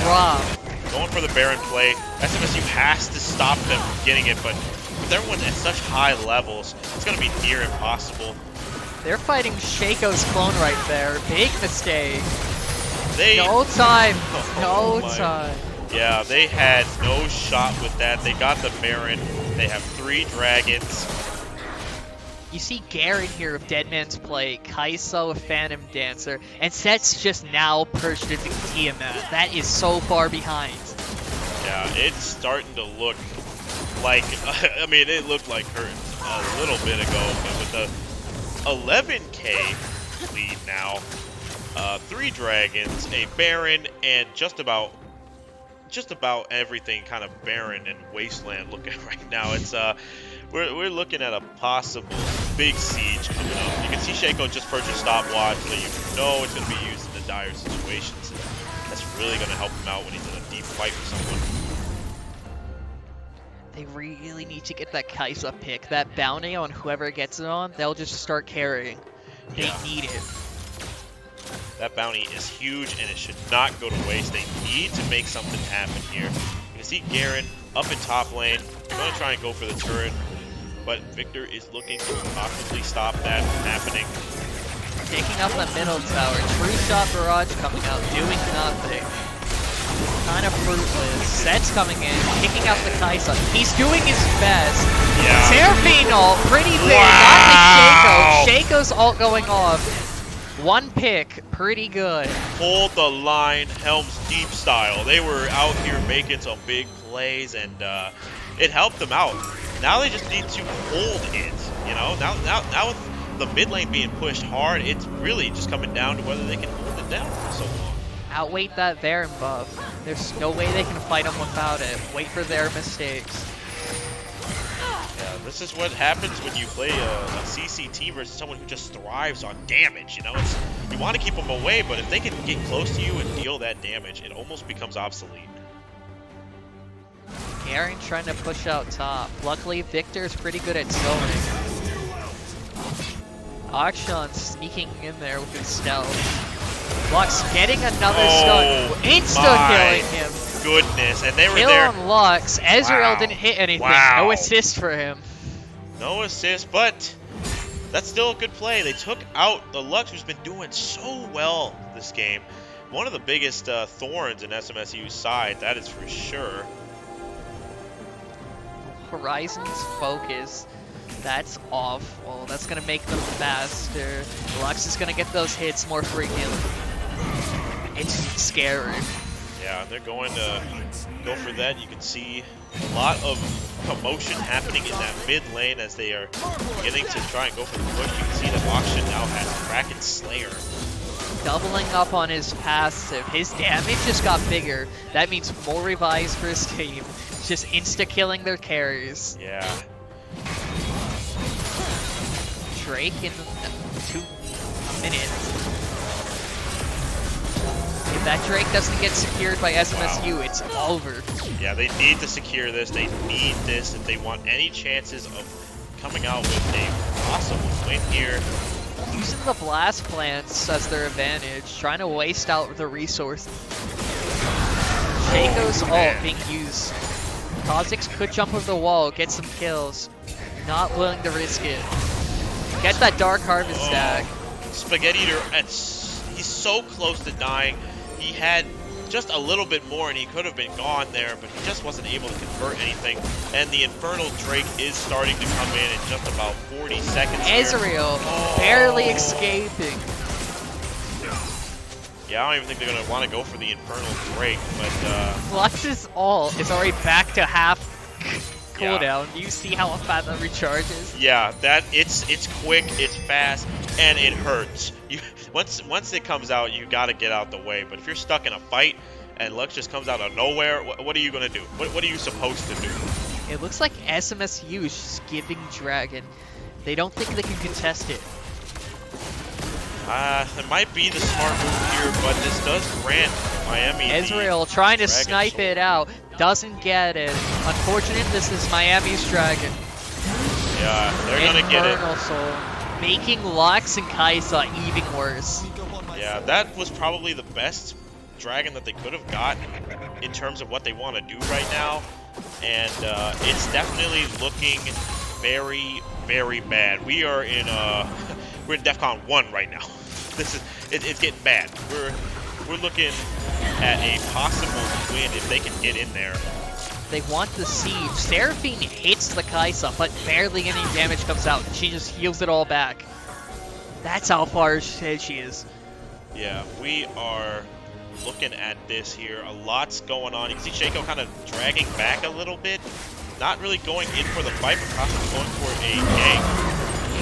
Rough. Going for the Baron play. SMSU has to stop them from getting it, but with everyone at such high levels, it's going to be near impossible. They're fighting Shaco's clone right there. Big mistake. They, No time. Oh No my. time. Yeah, they had no shot with that. They got the Baron. They have 3 dragons. You see Garen here with Dead Man's Play, Kai'Sa with Phantom Dancer, and Set's just now perched into Tiamat. That is so far behind. Yeah, it's starting to look like, I mean, it looked like her a little bit ago, but with the 11k lead now, 3 dragons, a Baron, and just about everything kind of barren and wasteland looking right now. It's we're looking at a possible big siege coming up. You can see Shaco just purchased stopwatch, so you know it's going to be used in the dire situations. That's really going to help him out when he's in a deep fight with someone. They really need to get that Kai'Sa pick. That bounty on whoever gets it on, they'll just start carrying. They Yeah. need it. That bounty is huge, and it should not go to waste. They need to make something happen here. You can see Garen up in top lane. Going to try and go for the turret, but Victor is looking to possibly stop that from happening. Taking up the middle tower. True Shot Barrage coming out, doing nothing. Kind of fruitless. Set's coming in, picking out the Kai'Sa. He's doing his best. Yeah. Seraphine ult, pretty big. Wow. Not the Shaco. Shaco's ult going off. One pick, pretty good. Hold the line, Helm's Deep style. They were out here making some big plays, and it helped them out. Now they just need to hold it. You know, now with the mid lane being pushed hard, it's really just coming down to whether they can hold it down for so long. Outweight that Baron buff. There's no way they can fight him without it. Wait for their mistakes. Yeah, this is what happens when you play a CCT versus someone who just thrives on damage. You know, you want to keep them away, but if they can get close to you and deal that damage, it almost becomes obsolete. Garen trying to push out top. Luckily, Victor's pretty good at zoning. Akshan sneaking in there with his stealth. Lux getting another stun. Insta-killing him. Goodness, and they were Kill there. on Lux. Ezreal Wow. didn't hit anything. Wow. No assist for him. No assist, but that's still a good play. They took out the Lux, who's been doing so well this game. One of the biggest thorns in SMSU's side, that is for sure. Horizon's focus. That's awful. That's going to make them faster. Lux is going to get those hits more frequently. It's scary. Yeah, and they're going to go for that. You can see a lot of commotion happening in that mid lane as they are beginning to try and go for the push. You can see that Auction now has Kraken Slayer. Doubling up on his passive. His damage just got bigger. That means more revives for his team. Just insta-killing their carries. Yeah. Drake in 2 minutes. If that Drake doesn't get secured by SMSU, it's over. Yeah, they need to secure this. They need this if they want any chances of coming out with a possible win here. Using the blast plants as their advantage, trying to waste out the resources. Shaco's ult being used. Kha'Zix could jump over the wall, get some kills. Not willing to risk it. Get that Dark Harvest stack. Spaghetti Eater, he's so close to dying. He had just a little bit more and he could have been gone there, but he just wasn't able to convert anything. And the Infernal Drake is starting to come in just about 40 seconds here. Ezreal barely escaping. Yeah, I don't even think they're going to want to go for the Infernal Drake, but... Lux's ult is already back to half Yeah. cooldown. Do you see how fast that recharges? Yeah, it's quick, it's fast, and it hurts. Once it comes out, you gotta get out the way. But if you're stuck in a fight and Lux just comes out of nowhere, what are you gonna do? What are you supposed to do? It looks like SMSU is skipping Dragon. They don't think they can contest it. It might be the smart move here, but this does grant Miami Ezreal trying to Dragon snipe Soul. it out. Doesn't get it. Unfortunate, this is Miami's Dragon. Yeah, they're gonna get it. Infernal Soul. Making Lux and Kaisa even worse. Yeah, that was probably the best dragon that they could have gotten in terms of what they want to do right now. And it's definitely looking very, very bad. We are in we're in DEFCON 1 right now. It's getting bad. We're looking at a possible win if they can get in there. They want the siege. Seraphine hits the Kaisa, but barely any damage comes out. She just heals it all back. That's how far ahead she is. Yeah, we are looking at this here. A lot's going on. You can see Shaco kind of dragging back a little bit. Not really going in for the fight, but possibly going for a gank.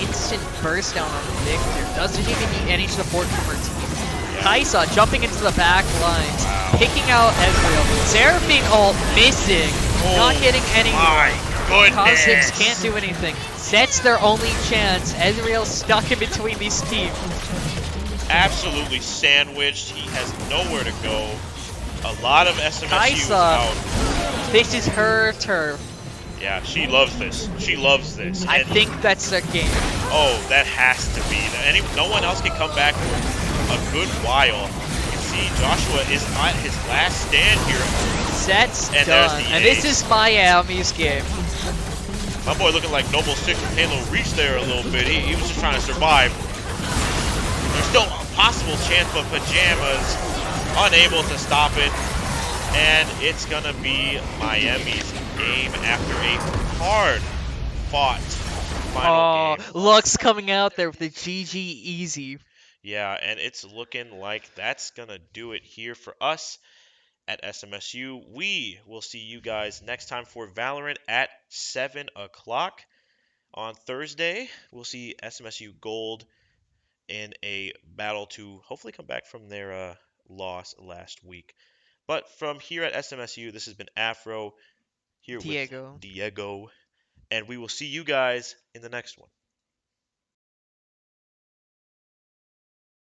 Instant burst down on Victor. Doesn't even need any support from her team. Yeah. Kaisa jumping into the back lines, Wow. picking out Ezreal. Seraphine ult missing, not getting any. My goodness. Cosmos can't do anything. Sets their only chance. Ezreal stuck in between these teams. Absolutely sandwiched. He has nowhere to go. A lot of SMSU Kaisa. out. This is her turf. Yeah, she loves this. She loves this. I And- think that's their game. Oh, that has to be. No one else can come back for a good while. You can see Joshua is at his last stand here. Sets And there's done. the And this ace. is Miami's game. My boy looking like Noble 6 from Halo Reach there a little bit. He was just trying to survive. There's still a possible chance, but Pajamas unable to stop it. And it's going to be Miami's game after a hard-fought final game. Lux coming out there with the GG easy. Yeah, and it's looking like that's going to do it here for us at SMSU. We will see you guys next time for Valorant at 7 o'clock on Thursday. We'll see SMSU Gold in a battle to hopefully come back from their loss last week. But from here at SMSU, this has been Afro here Diego. with Diego, and we will see you guys in the next one.